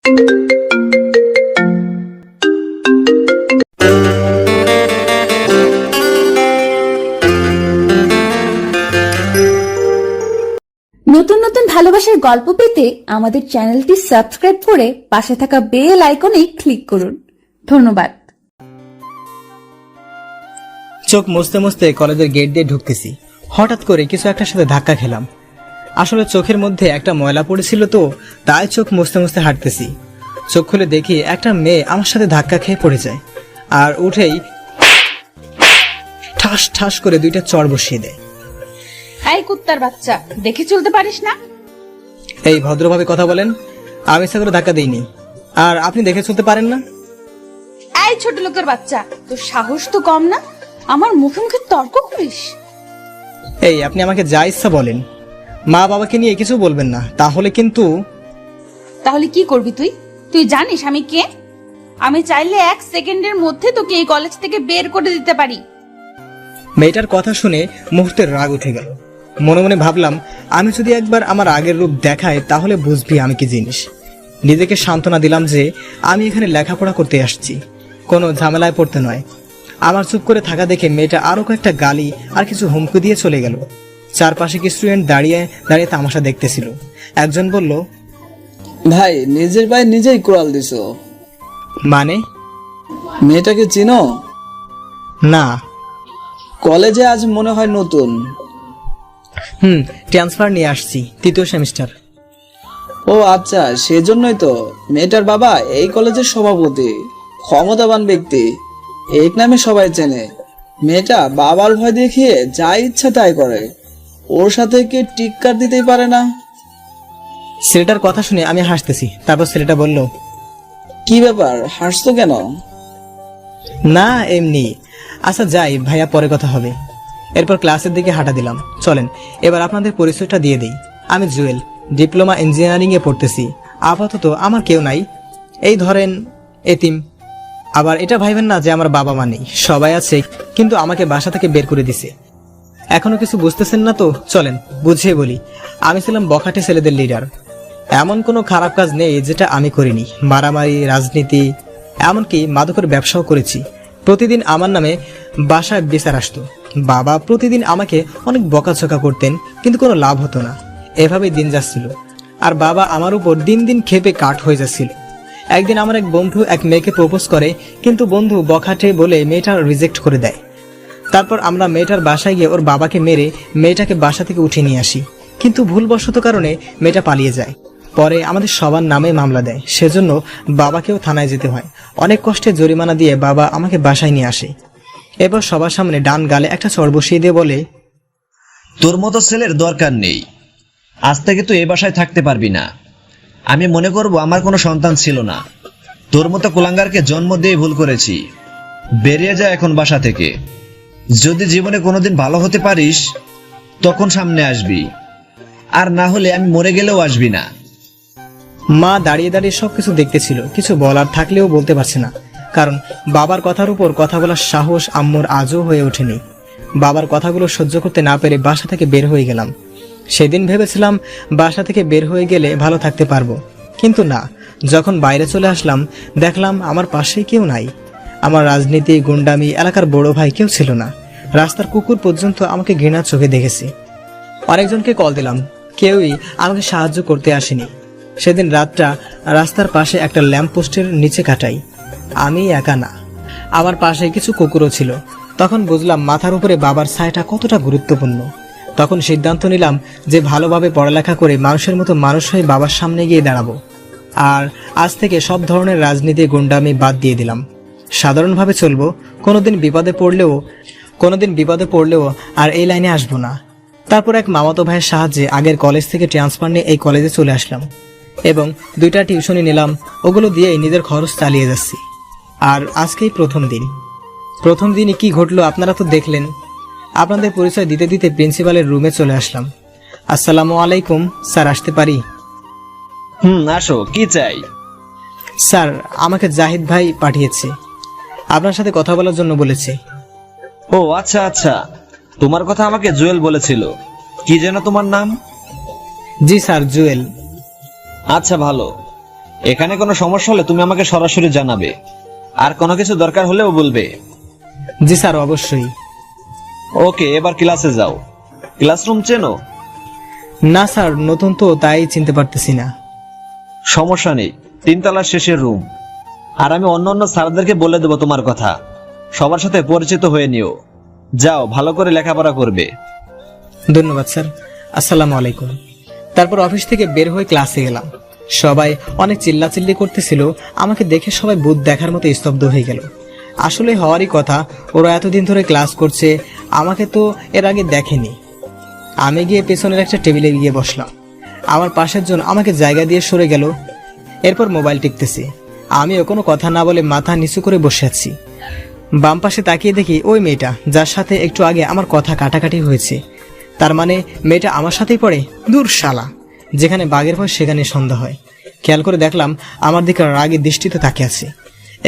নতুন নতুন ভালোবাসার গল্প পেতে আমাদের চ্যানেলটি সাবস্ক্রাইব করে পাশে থাকা বেল আইকনে ক্লিক করুন। ধন্যবাদ। চোখ মুছতে মুছতে কলেজের গেট দিয়ে ঢুকতেছি, হঠাৎ করে কিছু একটার সাথে ধাক্কা খেলাম। আসলে চোখের মধ্যে একটা ময়লা পড়েছিল, তো তাই চোখ মুছতে মুছতে হাঁটতেছি। চোখ খুলে দেখি একটা মেয়ে আমার সাথে ধাক্কা খেয়ে পড়ে যায়, আর উঠেই ঠাস ঠাস করে দুইটা চড় বসিয়ে দেয়। এই কুত্তার বাচ্চা, দেখে চলতে পারিস না? এই ভদ্রভাবে কথা বলেন, আমি ইচ্ছা করে ধাক্কা দিইনি, আর আপনি দেখে চলতে পারেন না? এই ছোট লোকের বাচ্চা, তোর সাহস তো কম না, আমার মুখে মুখে তর্ক করিস? এই আপনি আমাকে যা ইচ্ছা বলেন, মা বাবাকে নিয়ে কিছু বলবেন না, তাহলে কিন্তু। তাহলে কি করবি তুই? তুই জানিস আমি কে? আমি চাইলে 1 সেকেন্ডের মধ্যে তোকে এই কলেজ থেকে বের করে দিতে পারি। মেয়েটার কথা শুনে মুহূর্তের রাগ উঠে গেল। মনে মনে ভাবলাম, আমি যদি একবার আমার আগের রূপ দেখাই তাহলে বুঝবি আমি কি জিনিস। নিজেকে সান্ত্বনা দিলাম যে আমি এখানে লেখাপড়া করতে আসছি, কোনো ঝামেলায় পড়তে নয়। আমার চুপ করে থাকা দেখে মেয়েটা আরো কয়েকটা গালি আর কিছু হুমকি দিয়ে চলে গেল। চারপাশে কি স্টুডেন্ট দাঁড়িয়ে দাঁড়িয়ে তামাশা দেখতেছিল। একজন বলল, ভাই নিজের ভাই নিজেই কোরাল দিছো। মানে? মেয়েটাকে চিনো? না। কলেজে আজ মনে হয় নতুন। ট্রান্সফার নিয়ে আসছি, 3য় সেমিস্টার। ও আচ্ছা, সেজন্যই তো। মেয়েটার বাবা এই কলেজের সভাপতি, ক্ষমতাবান ব্যক্তি, এক নামে সবাই চেনে। মেয়েটা বাবার ভয় দেখিয়ে যা ইচ্ছা তাই করে, ওর সাথে কি টিক্কার দিতেই পারে না। ছেলেটার কথা শুনে আমি হাসতেছি। তারপর ছেলেটা বলল, কি ব্যাপার, হাসছো কেন? না এমনি। আচ্ছা যাই ভাইয়া, পরে কথা হবে। এরপর ক্লাসের দিকে হাঁটা দিলাম। চলেন এবার আপনাদের পরিচয়টা দিয়ে দেই। আমি জুয়েল, ডিপ্লোমা ইঞ্জিনিয়ারিং এ পড়তেছি। আপাতত আমার কেউ নাই, এই ধরেন এতিম। আবার এটা ভাইবেন না যে আমার বাবা মা নেই, সবাই আছে, কিন্তু আমাকে বাসা থেকে বের করে দিছে। এখনো কিছু বুঝতেছেন না তো চলেন বুঝিয়ে বলি। আমি ছিলাম বখাটে ছেলেদের লিডার। এমন কোনো খারাপ কাজ নেই যেটা আমি করিনি। মারামারি, রাজনীতি, এমনকি মাদকের ব্যবসাও করেছি। প্রতিদিন আমার নামে বাসায় বিচার আসতো। বাবা প্রতিদিন আমাকে অনেক বকাঝকা করতেন, কিন্তু কোনো লাভ হতো না। এভাবেই দিন যাচ্ছিল, আর বাবা আমার উপর দিন দিন ক্ষেপে কাঠ হয়ে যাচ্ছিল। একদিন আমার এক বন্ধু এক মেয়েকে প্রপোজ করে, কিন্তু বন্ধু বখাটে বলে মেয়েটা রিজেক্ট করে দেয়। তারপর আমরা মেয়েটার বাসায় গিয়ে ওর বাবাকে মেরে মেয়েটাকে বাসা থেকে উঠিয়ে নিয়ে আসি, কিন্তু ভুলবশত কারণে মেয়েটা পালিয়ে যায়। পরে আমাদের সবার নামে মামলা দেয়, সেজন্য বাবাকেও থানায় যেতে হয়। অনেক কষ্টে জরিমানা দিয়ে বাবা আমাকে বাসায় নিয়ে আসে। এবার সবার সামনে ডান গালে একটা চড় বসিয়ে দিয়ে বলে, তোর মতো ছেলের দরকার নেই, আজ থেকে তুই এই বাসায় থাকতে পারবি না। আমি মনে করব আমার কোনো সন্তান ছিল না, তোর মতো কুলাঙ্গারকে জন্ম দিয়ে ভুল করেছি। বেরিয়ে যা এখন বাসা থেকে। যদি জীবনে কোনোদিন ভালো হতে পারিস তখন সামনে আসবি, আর না হলে আমি মরে গেলেও আসবি না। মা দাঁড়িয়ে দাঁড়িয়ে সবকিছু দেখতেছিল, কিছু বলার থাকলেও বলতে পারছে না, কারণ বাবার কথার উপর কথা বলার সাহস আম্মুর আজও হয়ে ওঠেনি। বাবার কথাগুলো সহ্য করতে না পেরে বাসা থেকে বের হয়ে গেলাম। সেদিন ভেবেছিলাম বাসা থেকে বের হয়ে গেলে ভালো থাকতে পারবো, কিন্তু না। যখন বাইরে চলে আসলাম দেখলাম আমার পাশে কেউ নাই। আমার রাজনীতি, গুন্ডামি, এলাকার বড় ভাই কেউ ছিল না। রাস্তার কুকুর পর্যন্ত আমাকে ঘৃণার চোখে দেখেছে। অনেকজনকে কল দিলাম, কেউই আমাকে সাহায্য করতে আসেনি। সেদিন রাতটা রাস্তার পাশে একটা ল্যাম্প পোস্টের নিচে কাটাই। আমি একা না, আমার পাশে কিছু কুকুরও ছিল। তখন বুঝলাম মাথার উপরে বাবার ছায়াটা কতটা গুরুত্বপূর্ণ। তখন সিদ্ধান্ত নিলাম যে ভালোভাবে পড়ালেখা করে মানুষের মতো মানুষ হয়ে বাবার সামনে গিয়ে দাঁড়াবো। আর আজ থেকে সব ধরনের রাজনীতি, গুন্ডামি বাদ দিয়ে দিলাম। সাধারণভাবে চলবো, কোনোদিন বিপদে পড়লেও আর এই লাইনে আসবো না। তারপর এক মামাতো ভাইয়ের সাহায্যে আগের কলেজ থেকে ট্রান্সফার নিয়ে এই কলেজে চলে আসলাম এবং 2টা টিউশনি নিলাম। ওগুলো দিয়েই নিজের খরচ চালিয়ে যাচ্ছি। আর আজকেই প্রথম দিনই কি ঘটলো আপনারা তো দেখলেন। আপনাদের পরিচয় দিতে দিতে প্রিন্সিপালের রুমে চলে আসলাম। আসসালামু আলাইকুম স্যার, আসতে পারি? আসো, কি চাই? স্যার, আমাকে জাহিদ ভাই পাঠিয়েছে, আপনার সাথে কথা বলার জন্য বলেছে। ও আচ্ছা আচ্ছা, তোমার কথা আমাকে জুয়েল বলেছিল। কি যেন তোমার নাম? জি স্যার, জুয়েল। আচ্ছা ভালো, এখানে কোনো সমস্যা হলে তুমি আমাকে সরাসরি জানাবে, আর কোনো কিছু দরকার হলেও বলবে। জি স্যার, অবশ্যই। ওকে, এবার ক্লাসে যাও। ক্লাসরুম চেনো? না স্যার, নতুন তো, তাই চিনতে পারতেছি না। সমস্যা নেই, 3 তলার শেষের রুম। আর আমি অন্য স্যারদেরকে বলে দেবো তোমার কথা, সবার সাথে পরিচিত হয়ে নিও। যাও, ভালো করে লেখাপড়া করবে। ধন্যবাদ স্যার, আসসালামু আলাইকুম। তারপর অফিস থেকে বের হয়ে ক্লাসে গেলাম। সবাই অনেক চিল্লাচিল্লি করতেছিল, আমাকে দেখে সবাই ভূত দেখার মতো স্তব্ধ হয়ে গেল। আসলে হওয়ারই কথা, ওরা এতদিন ধরে ক্লাস করছে, আমাকে তো এর আগে দেখেনি। আমি গিয়ে পেছনের একটা টেবিলে গিয়ে বসলাম। আমার পাশের জন আমাকে জায়গা দিয়ে সরে গেল। এরপর মোবাইল টিপতেছি। আমিও কোনো কথা না বলে মাথা নিচু করে বসে আছি। বাম পাশে তাকিয়ে দেখি ওই মেয়েটা, যার সাথে একটু আগে আমার কথা কাটাকাটি হয়েছে। তার মানে মেয়েটা আমার সাথেই পড়ে? দূর শালা, যেখানে বাঘের ভয় সেখানে সন্ধ্যা হয়। খেয়াল করে দেখলাম আমার দিকে রাগে দৃষ্টিতে তাকিয়ে আছে।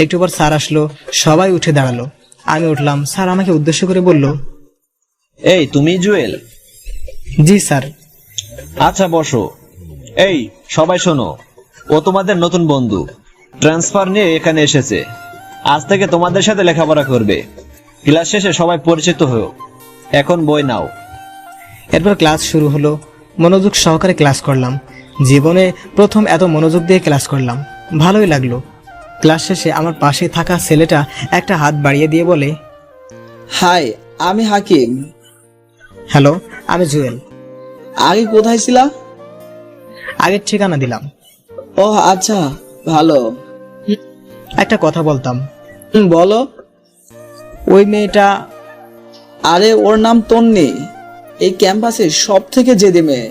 একটু পর স্যার আসলো, সবাই উঠে দাঁড়ালো। আমি উঠলাম, স্যার আমাকে উদ্দেশ্য করে বলল, এই তুমি জুয়েল? জি স্যার। আচ্ছা বসো। এই সবাই শোনো, ও তোমাদের নতুন বন্ধু, ট্রান্সফার নিয়ে এখানে এসেছে। আজ থেকে তোমাদের সাথে লেখাপড়া করবে। ক্লাস শেষে সবাই পরিচিত হও। এখন বই নাও। এরপর ক্লাস শুরু হলো। মনোযোগ সহকারে ক্লাস করলাম। জীবনে প্রথম এত মনোযোগ দিয়ে ক্লাস করলাম, ভালোই লাগলো। ক্লাস শেষে আমার পাশে থাকা ছেলেটা একটা হাত বাড়িয়ে দিয়ে বলে, হাই, আমি হাকিম। হ্যালো, আমি জুয়েল। আগে কোথায় ছিলা? আগের ঠিকানা দিলাম। ও আচ্ছা, ভালো। একটা কথা বলতাম। বলো। ওই মেয়েটা, আরে ওর নাম তন্নি, এই ক্যাম্পাসে সব থেকে জেদি মেয়ে।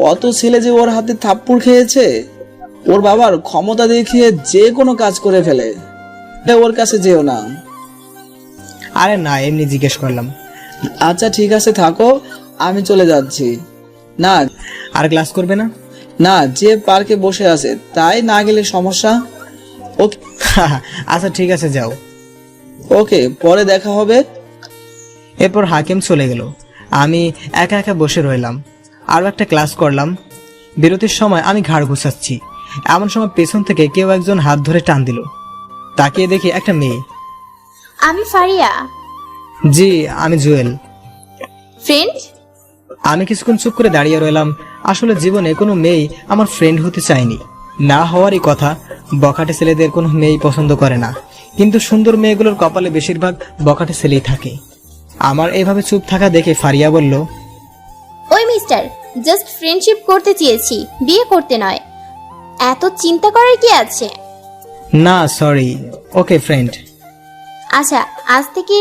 কত ছেলে যে ওর হাতে থাপ্পড় খেয়েছে। ওর বাবার ক্ষমতা দেখিয়ে যে কোনো কাজ করে ফেলে। ওর কাছে যেও না। আরে না, এমনি জিজ্ঞেস করলাম। আচ্ছা ঠিক আছে, থাকো, আমি চলে যাচ্ছি। না আর ক্লাস করবে না? না, যে পার্কে বসে আছে তাই না গেলে সমস্যা? ওকে আচ্ছা ঠিক আছে, যাও। ওকে, পরে দেখা হবে। এরপর হাকিম চলে গেল। আমি একা একা বসে রইলাম। আরও একটা ক্লাস করলাম। বিরতির সময় আমি ঘাড় ঘুষাচ্ছি, এমন সময় পেছন থেকে কেউ একজন হাত ধরে টান দিল। তাকিয়ে দেখি একটা মেয়ে। আমি ফারিয়া। জি, আমি জুয়েল। ফ্রেন্ড? আমি কিছুক্ষণ চুপ করে দাঁড়িয়ে রইলাম। আসলে জীবনে কোনো মেয়ে আমার ফ্রেন্ড হতে চায়নি। না হওয়ারই কথা, বখাটে ছেলেদের কোনো মেয়েই পছন্দ করে না, কিন্তু সুন্দর মেয়েগুলোর কপালে বেশিরভাগ বখাটে ছেলেই থাকে। আমার এইভাবে চুপ থাকা দেখে ফারিয়া বলল, ওই মিস্টার, জাস্ট ফ্রেন্ডশিপ করতে চেয়েছি, বিয়ে করতে নয়। এত চিন্তা করার কি আছে? না সরি, ওকে ফ্রেন্ড। আচ্ছা, আজ থেকে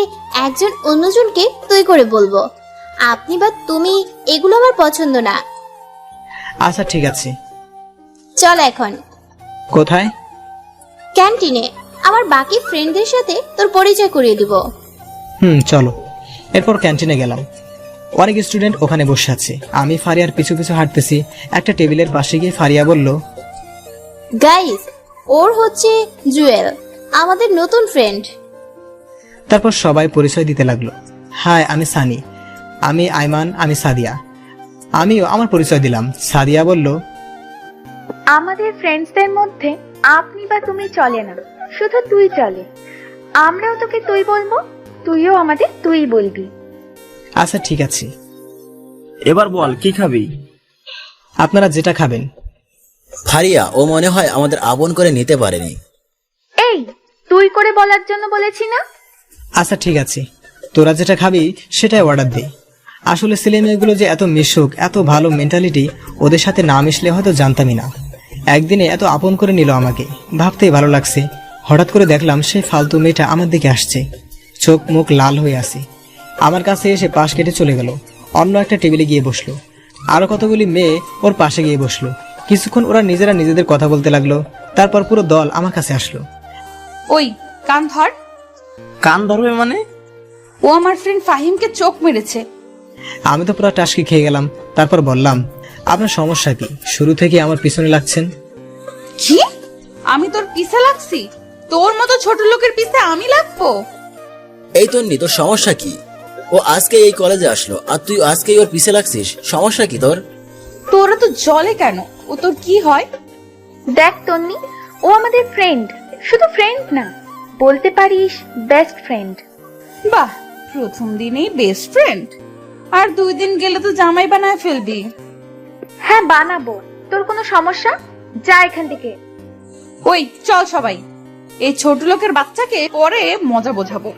একজন অন্যজনকে তুই করে বলবো। আপনি বা তুমি, এগুলো আমার পছন্দ না। আচ্ছা ঠিক আছে। চল এখন কোথায়? ক্যান্টিনে। আমার বাকি ফ্রেন্ডদের সাথে তোর পরিচয় করিয়ে দিব। চলো। এরপর ক্যান্টিনে গেলাম। অনেক স্টুডেন্ট ওখানে বসে আছে। আমি ফারিয়ার পিছু পিছু হাঁটতেছি। একটা টেবিলের পাশে গিয়ে ফারিয়া বলল, গাইস, ওর হচ্ছে জুয়েল, আমাদের নতুন ফ্রেন্ড। তারপর সবাই পরিচয় দিতে লাগলো। হাই, আমি সানি। আমি আইমান। আমি সাদিয়া। আমিও আমার পরিচয় দিলাম। সাদিয়া বলল, আমাদের ফ্রেন্ডসদের মধ্যে আপনি বা তুমি চলে না, শুধু তুই চলে। আমরাও তোকে তুই বলবো, তুইও আমাদের তুই বলবি। আচ্ছা ঠিক আছে। এবার বল কি খাবি? আপনারা যেটা খাবেন। ফারিয়া, ও মনে হয় আমাদের আপন করে নিতে পারেনি। এই, তুই করে বলার জন্য বলেছি না? আচ্ছা ঠিক আছে, তোরা যেটা খাবি সেটাই অর্ডার দে। আসলে ছেলে মেয়েগুলো যে এত মিশুক, এত ভালো মেন্টালিটি, ওদের সাথে না মিশলে হয়তো জানতামই না। একদিনে এত আপন করে নিল আমাকে, ভাবতেই ভালো লাগছে। হঠাৎ করে দেখলাম সেই ফালতু মেয়েটা আমার দিকে আসছে, চোখ মুখ লাল হয়ে আসে। আমার কাছে এসে পাশ কেটে চলে গেল, অন্য একটা টেবিলে গিয়ে বসলো। আরো কতগুলি মেয়ে ওর পাশে গিয়ে বসলো। কিছুক্ষণ ওরা নিজেরা নিজেদের কথা বলতে লাগলো। তারপর পুরো দল আমার কাছে আসলো। ওই কান ধর। কান ধরবে মানে? ও আমার ফ্রেন্ড ফাহিমকে চোখ মেরেছে। আমি তো পুরো টাসকি খেয়ে গেলাম। তারপর বললাম, আপনার সমস্যা কি? শুরু থেকে আমার পিছনে লাগছেন। কি? আমি তোর পিছে লাগছি? তোর মতো ছোট লোকের পিছে আমি লাগবো? এই তন্নি, তোর সমস্যা কি? ও আজকে এই কলেজে আসলো আর তুই আজকেই ওর পিছে লাগছিস, সমস্যা কি তোর? তোরা তো জলে কেন? ও তোর কি হয়? দেখ তন্নি, ও আমাদের ফ্রেন্ড, শুধু ফ্রেন্ড না, বলতে পারিস বেস্ট ফ্রেন্ড। বাহ, প্রথম দিনেই বেস্ট ফ্রেন্ড, আর 2 দিন গেলে তো জামাই বানায় ফেলবি। হ্যাঁ বানাবো, তোর কোনো সমস্যা? যা এখান থেকে। ওই চল সবাই, এই ছোট লোকের বাচ্চাকে পরে মজা বোঝাবো।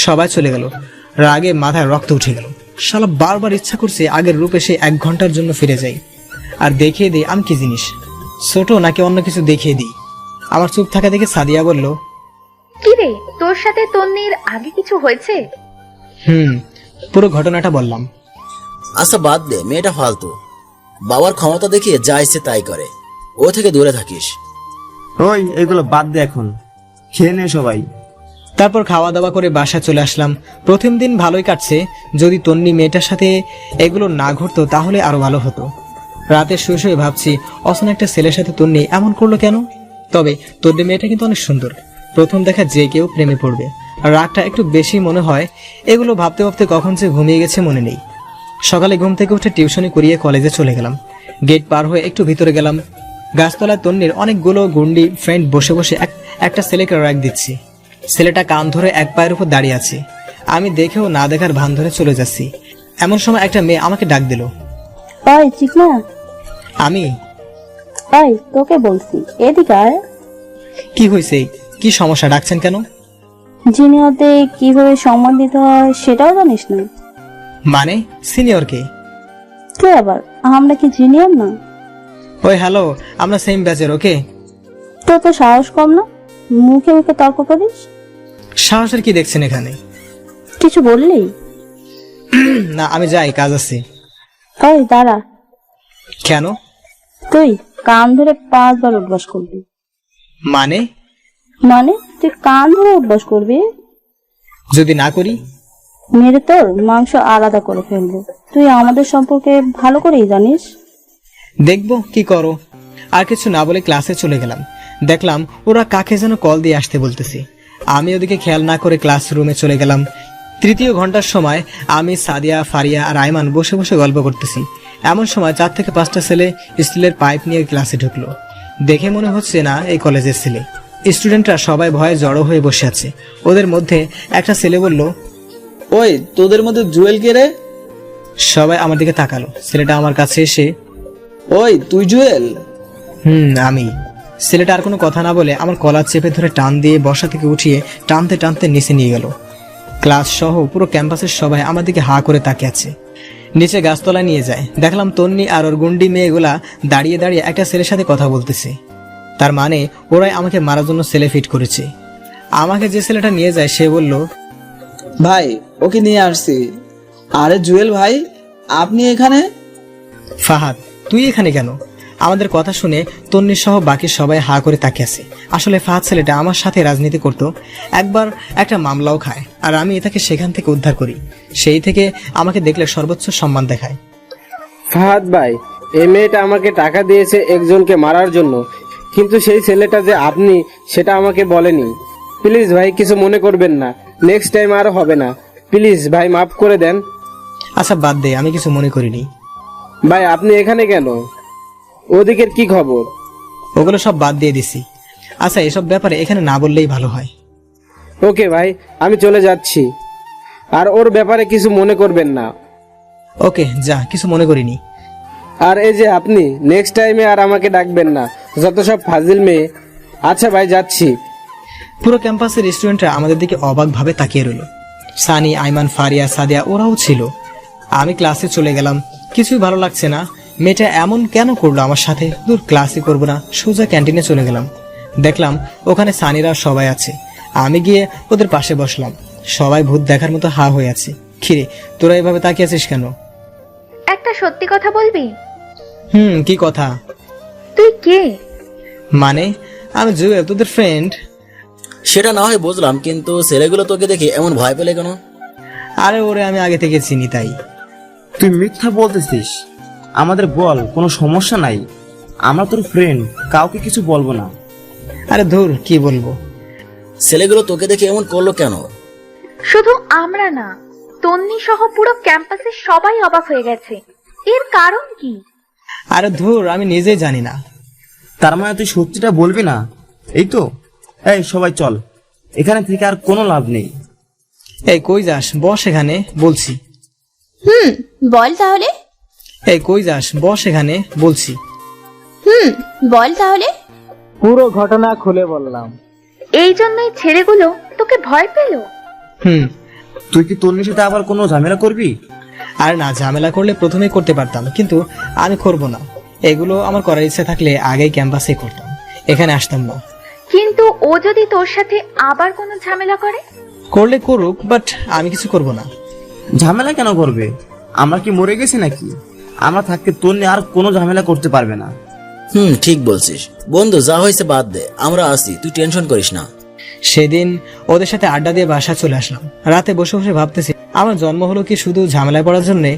সবাই চলে গেল। রাগে মাথায় রক্ত উঠে গেল। শালা বারবার ইচ্ছা করছে আগের রূপে সে 1 ঘন্টার জন্য ফিরে যাই আর দেখিয়ে দিই আমি কি জিনিস, ছোট নাকি অন্য কিছু দেখিয়ে দিই। আমার চুপ থাকা দেখে সাদিয়া বলল, কি রে, তোর সাথে তন্নির আগে কিছু হয়েছে? পুরো ঘটনাটা বললাম। আচ্ছা বাদ দে, মেয়েটা ফালতু। বাবার ক্ষমতা দেখিয়ে যা ইচ্ছে তাই করে, ও থেকে দূরে থাকিস। ওই এগুলো বাদ দে, এখন খেয়ে নে সবাই। তারপর খাওয়া দাওয়া করে বাসায় চলে আসলাম। প্রথম দিন ভালোই কাটছে, যদি তন্নি মেয়েটার সাথে এগুলো না ঘটতো তাহলে আরো ভালো হতো। রাতে শুয়ে শুয়ে ভাবছি অসন একটা ছেলের সাথে তন্নি এমন করলো কেন। তবে তন্নি মেয়েটা কিন্তু অনেক সুন্দর, প্রথম দেখা যে কেউ প্রেমে পড়বে। আর রাগটা একটু বেশি মনে হয়। এগুলো ভাবতে ভাবতে কখন যে ঘুমিয়ে গেছে মনে নেই। সকালে ঘুম থেকে উঠে টিউশনি করিয়ে কলেজে চলে গেলাম। গেট পার হয়ে একটু ভিতরে গেলাম। গাছতলায় তন্নির অনেকগুলো গুন্ডি ফ্রেন্ড বসে বসে একটা ছেলেকে রাগ দিচ্ছি। ছেলেটা কান ধরে এক পায়ের উপর দাঁড়িয়ে আছে। আমি দেখেও না দেখার ভান ধরে চলে যাচ্ছি। এমন সময় একটা মেয়ে আমাকে ডাক দিল। ওই চিকনা, আমি ওই তোকে বলছি এদিকে আয়। কি হয়েছে, কি সমস্যা, ডাকছেন কেন? জিনিয়তে কিভাবে সম্মান দিতে হয় সেটাও জানিস না? মানে সিনিয়রকে? কে আবার, আমরা কি জিনিয়র না? ওই হ্যালো, আমরা সেম ব্যাচের। ওকে, তোর তো সাহস কম না, মুখে মুখে তর্ক করিস। সাহসের কি দেখছেন এখানে? কিছু বললি? না, আমি যাই, কাজ আছে। ওই দাঁড়া, কেন? তুই কান ধরে 5 বার উঠবাস করবি। মানে? মানে তুই কান ধরে উঠবাস করবি, যদি না করি? মেরে তোর মাংস আলাদা করে ফেলবো। তুই আমাদের সম্পর্কে ভালো করেই জানিস। দেখবো কি করো। আর কিছু না বলে ক্লাসে চলে গেলাম। দেখলাম ওরা কাকে যেন কল দিয়ে আসতে বলতেছে। আমি ওদিকে খেয়াল না করে ক্লাসরুমে চলে গেলাম। 3য় ঘন্টার সময় আমি, সাদিয়া, ফারিয়া আর আইমান বসে বসে গল্প করতেছি। এমন সময় 4 থেকে 5টা ছেলে স্টিলের পাইপ নিয়ে ক্লাসে ঢুকলো। দেখে মনে হচ্ছে না এই কলেজের ছেলে। স্টুডেন্টরা সবাই ভয়ে জড়ো হয়ে বসে আছে। ওদের মধ্যে একটা ছেলে বলল, ওই তোদের মধ্যে জুয়েল কে রে? সবাই আমার দিকে তাকালো। ছেলেটা আমার কাছে এসে, ওই তুই জুয়েল? আমি। ছেলেটা আর কোনো কথা না বলে আমার কলার চেপে ধরে টান দিয়ে বসা থেকে উঠিয়ে টানতে টানতে নিচে নিয়ে গেল। ক্লাস সহ পুরো ক্যাম্পাসের সবাই আমার দিকে হা করে তাকিয়ে আছে। নিচে গাছতলায় নিয়ে যায়। দেখলাম তন্নি আর ওর গুন্ডি মেয়েগুলা দাঁড়িয়ে দাঁড়িয়ে একটা ছেলের সাথে কথা বলতেছে। তার মানে ওরাই আমাকে মারার জন্য ছেলে ফিট করেছে। আমাকে যে ছেলেটা নিয়ে যায় সে বলল, ভাই ওকে নিয়ে আসছি। আরে জুয়েল ভাই, আপনি এখানে? ফাহাদ, তুই এখানে কেন? আমাদের কথা শুনে তন্নি সহ বাকি সবাই হা করে তাকিয়ে আছে। আসলে ফাহাদ ছেলেটা আমার সাথে রাজনীতি করত, একবার একটা মামলাও খায়, আর আমি তাকে সেখান থেকে উদ্ধার করি। সেই থেকে আমাকে দেখলে সর্বোচ্চ সম্মান দেখায়। ফাহাদ ভাই, এই মেয়েটা আমাকে টাকা দিয়েছে একজনকে মারার জন্য, কিন্তু সেই ছেলেটা যে আপনি সেটা আমাকে বলেনি। প্লিজ ভাই, কিছু মনে করবেন না, নেক্সট টাইম আর হবে না। প্লিজ ভাই, মাফ করে দেন। আচ্ছা বাদ দে, আমি কিছু মনে করিনি। ভাই আপনি এখানে কেন? ওদিকের কি খবর? ওগুলো সব বাদ দিয়ে দিছি। আচ্ছা, এসব ব্যাপারে এখানে না বললেই ভালো হয়। ওকে ভাই, আমি চলে যাচ্ছি, আর ওর ব্যাপারে কিছু মনে করবেন না। ওকে যা, কিছু মনে করিনি। আর এই যে আপনি নেক্সট টাইমে আর আমাকে ডাকবেন না, যত সব ফাজিল মেয়ে। আচ্ছা ভাই, যাচ্ছি। পুরো ক্যাম্পাসের স্টুডেন্টরা আমাদের দিকে অবাক ভাবে তাকিয়ে রইল। সানি, আইমান, ফারিয়া, সাদিয়া ওরাও ছিল। আমি ক্লাসে চলে গেলাম। কিছুই ভালো লাগছে না। মেয়েটা এমন কেন করলো আমার সাথে? দূর, ক্লাসই করবো না, সোজা ক্যান্টিনে চলে গেলাম। দেখলাম ওখানে সানিরা সবাই আছে। আমি গিয়ে ওদের পাশে বসলাম। সবাই ভূত দেখার মতো হা হয়ে আছে। খিরে, তোরা এভাবে তাকিয়ে আছিস কেন? একটা সত্যি কথা বলবি? কি কথা? তুই কে? মানে আমি জুয়েল, তোদের ফ্রেন্ড। সেটা না হয় বুঝলাম, কিন্তু ছেলেগুলো তোকে দেখে এমন ভয় পেলে কেন? আরে ওরে আমি আগে থেকে চিনি তাই। তুই মিথ্যা বলতেছিস। আমাদের বল, কোনো সমস্যা নাই, আমরা তোর ফ্রেন্ড, কাউকে কিছু বলবো না। আরে ধুর, কি বলবো। ছেলেগুলো তোকে দেখে এমন করলো কেন? শুধু আমরা না, তন্নি সহ পুরো ক্যাম্পাসে সবাই অবাক হয়ে গেছে। এর কারণ কি? আরে ধুর, আমি নিজেই জানি না। তার মানে তুই সত্যিটা বলবি না, এই তো? এই সবাই চল, এখানে থেকে আর কোনো লাভ নেই। এই কই যাস, বস এখানে বলছি। বল তাহলে। এই কই যাস, বস এখানে বলছি। বল তাহলে। পুরো ঘটনা খুলে বললাম। এই জন্যই ছেলেগুলো তোকে ভয় পেল। তুই কি তন্নির সাথে আবার কোনো ঝামেলা করবি? আর না, ঝামেলা করলে প্রথমেই করতে পারতাম, কিন্তু আমি করব না। এগুলো আমার করার ইচ্ছা থাকলে আগেই ক্যাম্পাসে করতাম, এখানে আসতাম না। কিন্তু ও যদি তোর সাথে আবার কোনো ঝামেলা করে? করলে করুক, বাট আমি কিছু করব না। ঝামেলা কেন করবে? আমরা কি মরে গেছি নাকি? আমরা থাকতে তন্নি আর কোনো ঝামেলা করতে পারবে না। ঠিক বলছিস বন্ধু, যা হয়েছে বাদ দে, আমরা আছি, তুই টেনশন করিস না। সেদিন ওদের সাথে আড্ডা দিয়ে বাসায় চলে আসলাম। রাতে বসে বসে ভাবতেছি, আমার জন্ম হলো কি শুধু ঝামেলায় পড়ার জন্যে?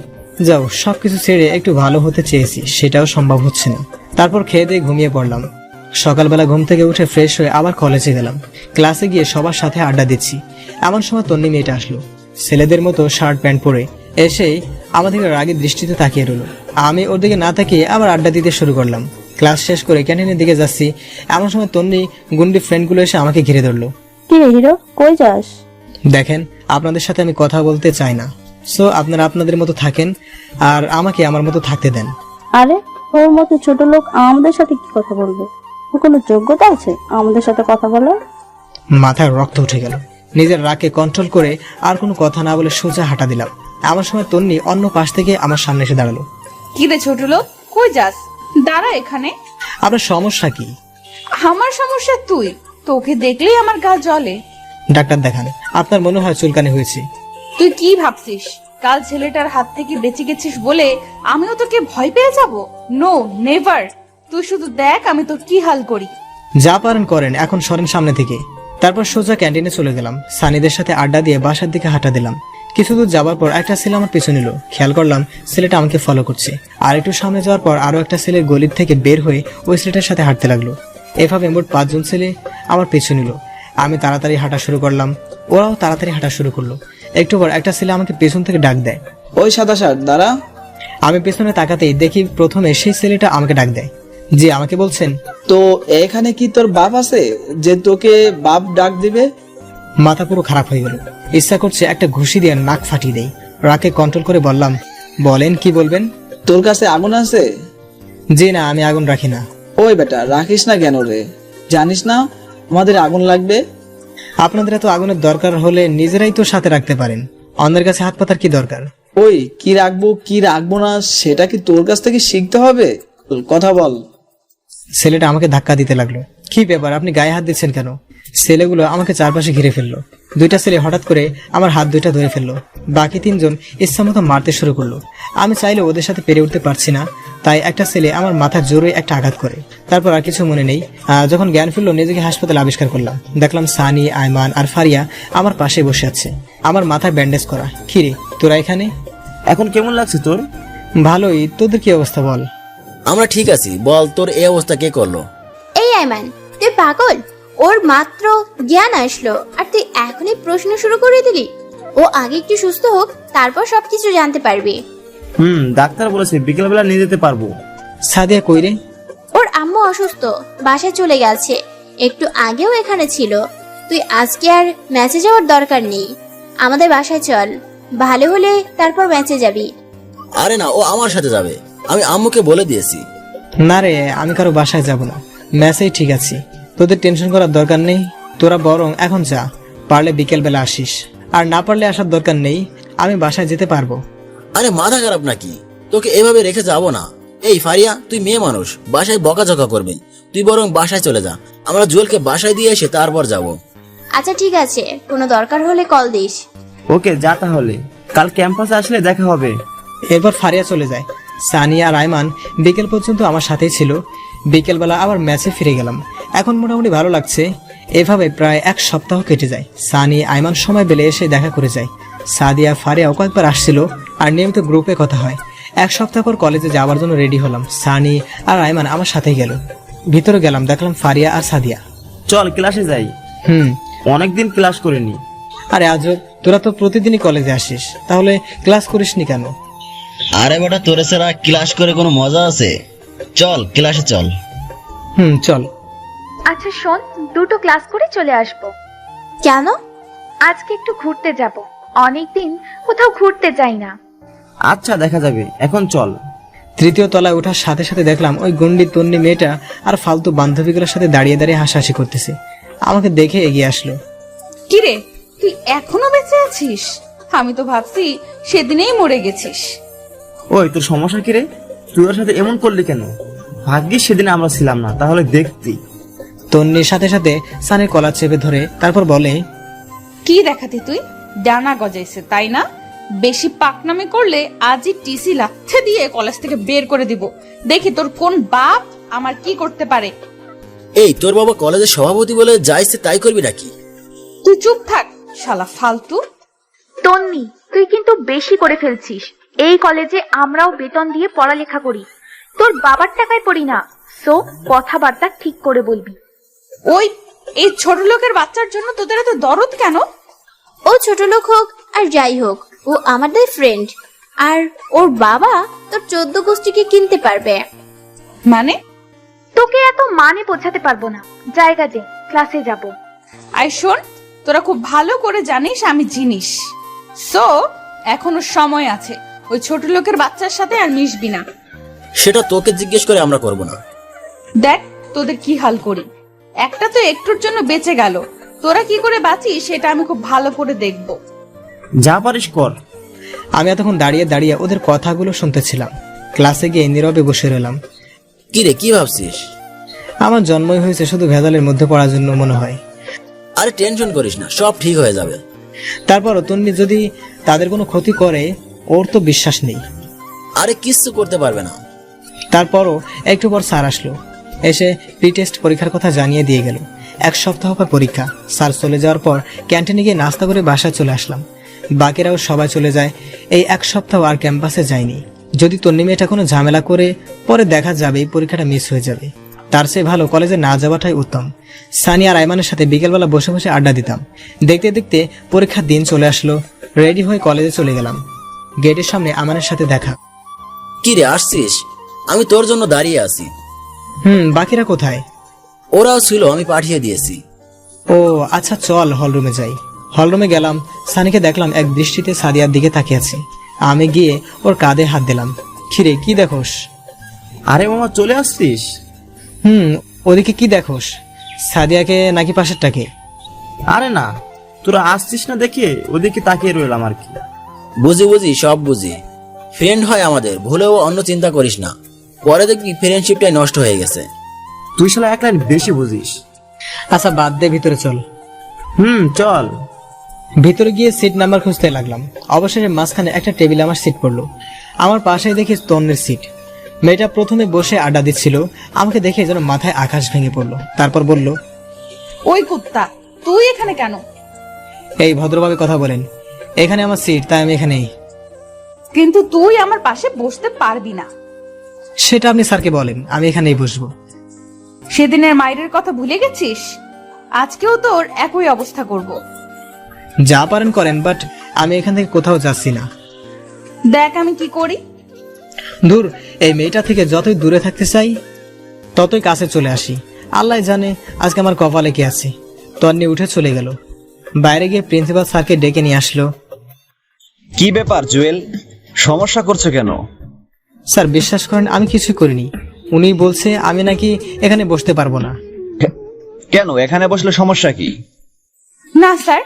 যাও, সবকিছু ছেড়ে একটু ভালো হতে চেয়েছি, সেটাও সম্ভব হচ্ছে না। তারপর খেয়ে দিয়ে ঘুমিয়ে পড়লাম। সকালবেলা ঘুম থেকে উঠে ফ্রেশ হয়ে আবার কলেজে গেলাম। ক্লাসে গিয়ে সবার সাথে আড্ডা দিচ্ছি, এমন সময় তন্নি মেয়েটা আসলো। ছেলেদের মতো শার্ট প্যান্ট পরে এসেই আমাদের রাগের দৃষ্টিতে তাকিয়ে রইল। আমি ওর দিকে না তাকিয়ে আবার আড্ডা দিতে শুরু করলাম। ক্লাস শেষ করে ক্যান্টিনের দিকে যাচ্ছি, এমন সময় তন্নি গুন্ডি ফ্রেন্ডগুলো এসে আমাকে ঘিরে ধরলো। কি রে হিরো, কই যাস? দেখেন, আপনাদের সাথে আমি কথা বলতে চাই না, সো আপনারা আপনাদের মতো থাকেন আর আমাকে আমার মতো থাকতে দেন। আরে, ওর মতো ছোট লোক আমাদের সাথে কি কথা বলবে? ও কোনো যোগ্যতা আছে আমাদের সাথে কথা বলার? মাথায় রক্ত উঠে গেল। নিজের রাগকে কন্ট্রোল করে আর কোনো কথা না বলে সোজা হাঁটা দিলাম। আমার সময় তন্নি অন্য পাশ থেকে আমার সামনে এসে দাঁড়ালো। কি রে ছোট লোক, কই যাস? দাঁড়া এখানে। আপনার সমস্যা কি? আমার সমস্যা তুই, তোকে দেখলেই আমার গা জ্বলে। ডাক্তার দেখান, আপনার মনে হয় চুলকানি হয়েছে। তুই কি ভাবছিস কাল ছেলেটার হাত থেকে বেঁচে গেছিস বলে আমিও তোকে ভয় পেয়ে যাব? No, never. তুই শুধু দেখ আমি তোর কি হাল করি। যা পারেন করেন, এখন সরেন সামনে থেকে। তারপর সোজা ক্যান্টিনে চলে গেলাম। সানিদের সাথে আড্ডা দিয়ে বাসার দিকে হাঁটা দিলাম। কিছু দূর যাওয়ার পর একটা ছেলে আমার পিছু নিল। খেয়াল করলাম ছেলেটা আমাকে ফলো করছে। আর একটু সামনে যাওয়ার পর আরো একটা ছেলের গলির থেকে বের হয়ে ওই ছেলেটার সাথে হাঁটতে লাগলো। এভাবে মোট 5 জন ছেলে আমার পিছু নিল। আমি তাড়াতাড়ি হাঁটা শুরু করলাম, ওরাও তাড়াতাড়ি হাঁটা শুরু করলো। একটু পর একটা ছেলে আমাকে পেছন থেকে ডাক দেয়, ওই সাদা শার্ট দাঁড়া। আমি পেছনে তাকাতেই দেখি প্রথমে সেই ছেলেটা আমাকে ডাক দেয়। জি, আমাকে বলছেন? তো এখানে কি তোর বাপ আছে যে তোকে বাপ ডাক দিবে? মাথা পুরো খারাপ হয়ে গেল। ইচ্ছা করছে একটা ঘুষি দিয়ে নাক ফাটিয়ে দেই। রাগে কন্ট্রোল করে বললাম, বলেন কি বলবেন? তোর কাছে আগুন আছে? জি না, আমি আগুন রাখি না। ওই বেটা, রাখিস না কেন রে? জানিস না আমাদের আগুন লাগবে? আপনাদের এত আগুনের দরকার হলে নিজেরাই তো সাথে রাখতে পারেন, অন্যের কাছে হাত পাতার কি দরকার? ওই কি রাখবো কি রাখবো না সেটা কি তোর কাছ থেকে শিখতে হবে? কথা বল। ছেলেটা আমাকে ধাক্কা দিতে লাগলো। কি ব্যাপার, আপনি গায়ে হাত দিচ্ছেন কেন? ছেলেগুলো আমাকে চারপাশে ঘিরে ফেললো। 2টা ছেলে হঠাৎ করে আমার হাত 2টা ধরে ফেললো। বাকি 3 জন ইচ্ছামতো মারতে শুরু করলো। আমি চাইলে ওদের সাথে পেরে উঠতে পারছি না, তাই একটা ছেলে আমার মাথার জোরে একটা আঘাত করে। তারপর আর কিছু মনে নেই। যখন জ্ঞান ফিরলো নিজেকে হাসপাতালে আবিষ্কার করলাম। দেখলাম সানি, আয়মান আর ফারিয়া আমার পাশে বসে আছে, আমার মাথায় ব্যান্ডেজ করা। খিরে, তোরা এখানে? এখন কেমন লাগছে তোর? ভালোই, তোদের কি অবস্থা বল? আমরা ঠিক আছি। বল, তোর এই অবস্থা কে করলো? এই আইমান, তুই পাগল? ওর মাত্র জ্ঞান আসলো আর তুই এখনই প্রশ্ন শুরু করে দিলি? ও আগে একটু সুস্থ হোক, তারপর সবকিছু জানতে পারবি। ডাক্তার বলেছে বিকেলবেলা নিয়ে যেতে পারবো। সাদিয়া কই রে? ওর আম্মু অসুস্থ, বাসায় চলে গেছে। একটু আগেও এখানে ছিল। তুই আজকে আর ম্যাচে যাওয়ার দরকার নেই, আমাদের বাসায় চল। ভালো হলে তারপর ম্যাচে যাবি। আরে না, ও আমার সাথে যাবে, আমি আম্মুকে বলে দিয়েছি। না রে, আমি কারো বাসায় যাব না, ম্যাচেই ঠিক আছি। তোদের টেনশন করার দরকার নেই, তোরা বরং এখন যা, পারলে বিকেল বেলা আসিস, আর না পারলে আসার দরকার নেই, আমি বাসায় যেতে পারবো। আরে মাথা খারাপ নাকি? তোকে এভাবে রেখে যাবো না। এই ফারিয়া, তুই মেয়ে মানুষ, বাসায় বকাঝকা করবে। তুই বরং বাসায় চলে যা, আমরা জুয়েলকে বাসায় দিয়ে এসে তারপর যাব। আচ্ছা ঠিক আছে, কোনো দরকার হলে কল দিস। ওকে, যা তাহলে, কাল ক্যাম্পাসে আসলে দেখা হবে। এরপর ফারিয়া চলে যায়। সানি আর আয়মান বিকেল পর্যন্ত আমার সাথেই ছিল। বিকেলবেলা আবার ম্যাচে ফিরে গেলাম। এখন মোটামুটি ভালো লাগছে। এভাবে প্রায় 1 সপ্তাহ কেটে যায়। সানি, আয়মান সময় পেলে এসে দেখা করে যায়। সাদিয়া, ফারিয়াও কয়েকবার আসছিল আর নিয়মিত গ্রুপে কথা হয়। 1 সপ্তাহ পর কলেজে যাওয়ার জন্য রেডি হলাম। সানি আর আয়মান আমার সাথেই গেল। ভিতরে গেলাম, দেখলাম ফারিয়া আর সাদিয়া। চল ক্লাসে যাই। অনেকদিন ক্লাস করিনি। আরে আজব, তোরা তো প্রতিদিনই কলেজে আসিস, তাহলে ক্লাস করিসনি কেন? আরে বেটা, তোরে ছাড়া ক্লাস করে কোনো মজা আছে? চল ক্লাসে চল। চল। আচ্ছা শোন, দুটো ক্লাস করে চলে আসবো। কেন? আজকে একটু ঘুরতে যাব, অনেকদিন কোথাও ঘুরতে যাই না। আচ্ছা দেখা যাবে, এখন চল। তৃতীয় তলায় ওঠার সাথে সাথে দেখলাম ওই গন্ডি তন্নি মেয়েটা আর ফালতু বান্ধবীগুলোর সাথে দাঁড়িয়ে দাঁড়িয়ে হাসাহাসি করতেছে। আমাকে দেখে এগিয়ে আসলো। কিরে, তুই এখনো বেঁচে আছিস? আমি তো ভাবছি সেদিনেই মরে গেছিস। ওই তোর সমস্যা কি রে? তুই ওর সাথে এমন করলি কেন? ভাগ্যিস সেদিন আমরা ছিলাম না, তাহলে দেখতি। তন্নির সাথে সাথে সানের কলার চেপে ধরে তারপর বলে, কি দেখাতি তুই? ডানা গজাইছে তাই না? বেশি পাকনামি করলে আজই টিসি লাথে দিয়ে কলেজ থেকে বের করে দিব। দেখি তোর কোন বাপ আমার কি করতে পারে। এই তোর বাবা কলেজের সভাপতি বলে যা ইচ্ছে তাই করবি নাকি? তুই চুপ থাক শালা ফালতু। তন্নি, তুই কিন্তু বেশি করে ফেলছিস। এই কলেজে আমরাও বেতন দিয়ে পড়ালেখা করি, তোর বাবার টাকায় পড়ি না। সো কথাবার্তা ঠিক করে বলবি। ওই এই ছোট লোকের বাচ্চার জন্য তোদের এত দরদ কেন? ও ছোট লোক হোক আর যাই হোক, ও আমাদের ফ্রেন্ড। আর ওর বাবা তোর 14 গোষ্ঠীকে কিনতে পারবে। মানে? তোকে এত মানে বোঝাতে পারবো না। জায়গা দে, ক্লাসে যাব। আই শোন, তোরা খুব ভালো করে জানিস আমি জিনিস। সো এখনো সময় আছে, ওই ছোট লোকের বাচ্চার সাথে আর মিশবি না। সেটা তোকে জিজ্ঞেস করে আমরা করব না। দেখ তোদের কি হাল করি। একটা তো একটুর জন্য বেঁচে গেল, তোরা কি করে বাঁচিস সেটা আমি খুব ভালো করে দেখব। যা পারিস কর। আমি এতক্ষণ দাঁড়িয়ে দাঁড়িয়ে ওদের কথাগুলো শুনতেছিলাম। ক্লাসে গিয়ে নীরবে বসে রইলাম। কি রে, কি ভাবছিস? আমার জন্মই হয়েছে শুধু ভেজালের মধ্যে পড়ার জন্য মনে হয়। আরে টেনশন করিস না, সব ঠিক হয়ে যাবে। তারপরও তন্নি যদি তাদের কোনো ক্ষতি করে, ওর তো বিশ্বাস নেই। আরে কিচ্ছু করতে পারবে না। তারপরও একটু পর স্যার আসলো, এসে প্রি টেস্ট পরীক্ষার কথা জানিয়ে দিয়ে গেল। 1 সপ্তাহ পর পরীক্ষা। স্যার চলে যাওয়ার পর ক্যান্টিনে গিয়ে নাস্তা করে বাসায় চলে আসলাম। বাকিরাও সবাই চলে যায়। এই 1 সপ্তাহ আর ক্যাম্পাসে যায়নি। যদি তন্নি মেয়েটা কোনো ঝামেলা করে পরে দেখা যাবে এই পরীক্ষাটা মিস হয়ে যাবে। তার চেয়ে ভালো কলেজে না যাওয়াটাই উত্তম। সানি আর আইমানের সাথে বিকেলবেলা বসে বসে আড্ডা দিতাম। দেখতে দেখতে পরীক্ষার দিন চলে আসলো। রেডি হয়ে কলেজে চলে গেলাম। গেটের সামনে আমানের সাথে দেখা। কি রে, আসছিস? আমি তোর জন্য দাঁড়িয়ে আছি। বাকিরা কোথায়? ওরাও ছিল, আমি পাঠিয়ে দিয়েছি। ও আচ্ছা, চল হলরুমে যাই। হলরুমে গেলাম। সানিকে দেখলাম এক দৃষ্টিতে সাদিয়ার দিকে তাকিয়ে আছে। আমি গিয়ে ওর কাঁধে হাত দিলাম। খিরে কি দেখোস? আরে মামা, চলে আসছিস? ওদিকে কি দেখোস? সাদিয়াকে নাকি পাশেরটাকে? আরে না, তোরা আসছিস না দেখে ওদিকে তাকিয়ে রইলাম আর কি। বুঝি বুঝি, সব বুঝি। ফ্রেন্ড হয় আমাদের, ভুলেও অন্য চিন্তা করিস না। পরে দেখবি ফ্রেন্ডশিপটাই নষ্ট হয়ে গেছে। তুই শালা এক লাইন বেশি বুঝিস। আচ্ছা বাদ দে, ভিতরে চল। চল। ভিতরে গিয়ে সিট নাম্বার খুঁজতে লাগলাম। অবশেষে মাঝখানে একটা টেবিলে আমার সিট পড়লো। আমার পাশেই দেখি তন্নের সিট। মেয়েটা প্রথমে বসে আড্ডা দিচ্ছিল। আমাকে দেখে যেন মাথায় আকাশ ভেঙে পড়লো। তারপর বলল, ওই কুত্তা, তুই এখানে কেন? এই ভদ্রভাবে কথা বলেন, এখানে আমার সিট, তাই আমি এখানেই। কিন্তু তুই আমার পাশে বসতে পারবি না। সেটা আপনি স্যারকে বলেন, আমি এখানেই বসবো। সেদিনের মায়ের কথা ভুলে গেছিস? আজকেও তোর একই অবস্থা করব। যা পারেন করেন, বাট আমি এখান থেকে কোথাও যাচ্ছি না। দেখ আমি কি করি। দূর, এই মেয়েটা থেকে যতই দূরে থাকতে চাই ততই কাছে চলে আসি। আল্লাহ জানে আজকে আমার কপালে কি আছে। তন্নি উঠে চলে গেল। বাইরে গিয়ে প্রিন্সিপাল স্যারকে ডেকে নিয়ে আসলো। কি ব্যাপার জুয়েল, সমস্যা করছো কেন? স্যার বিশ্বাস করেন আমি কিছুই করিনি। উনি বলছে আমি নাকি এখানে বসতে পারবো না। কেন, এখানে বসলে সমস্যা কি? না স্যার,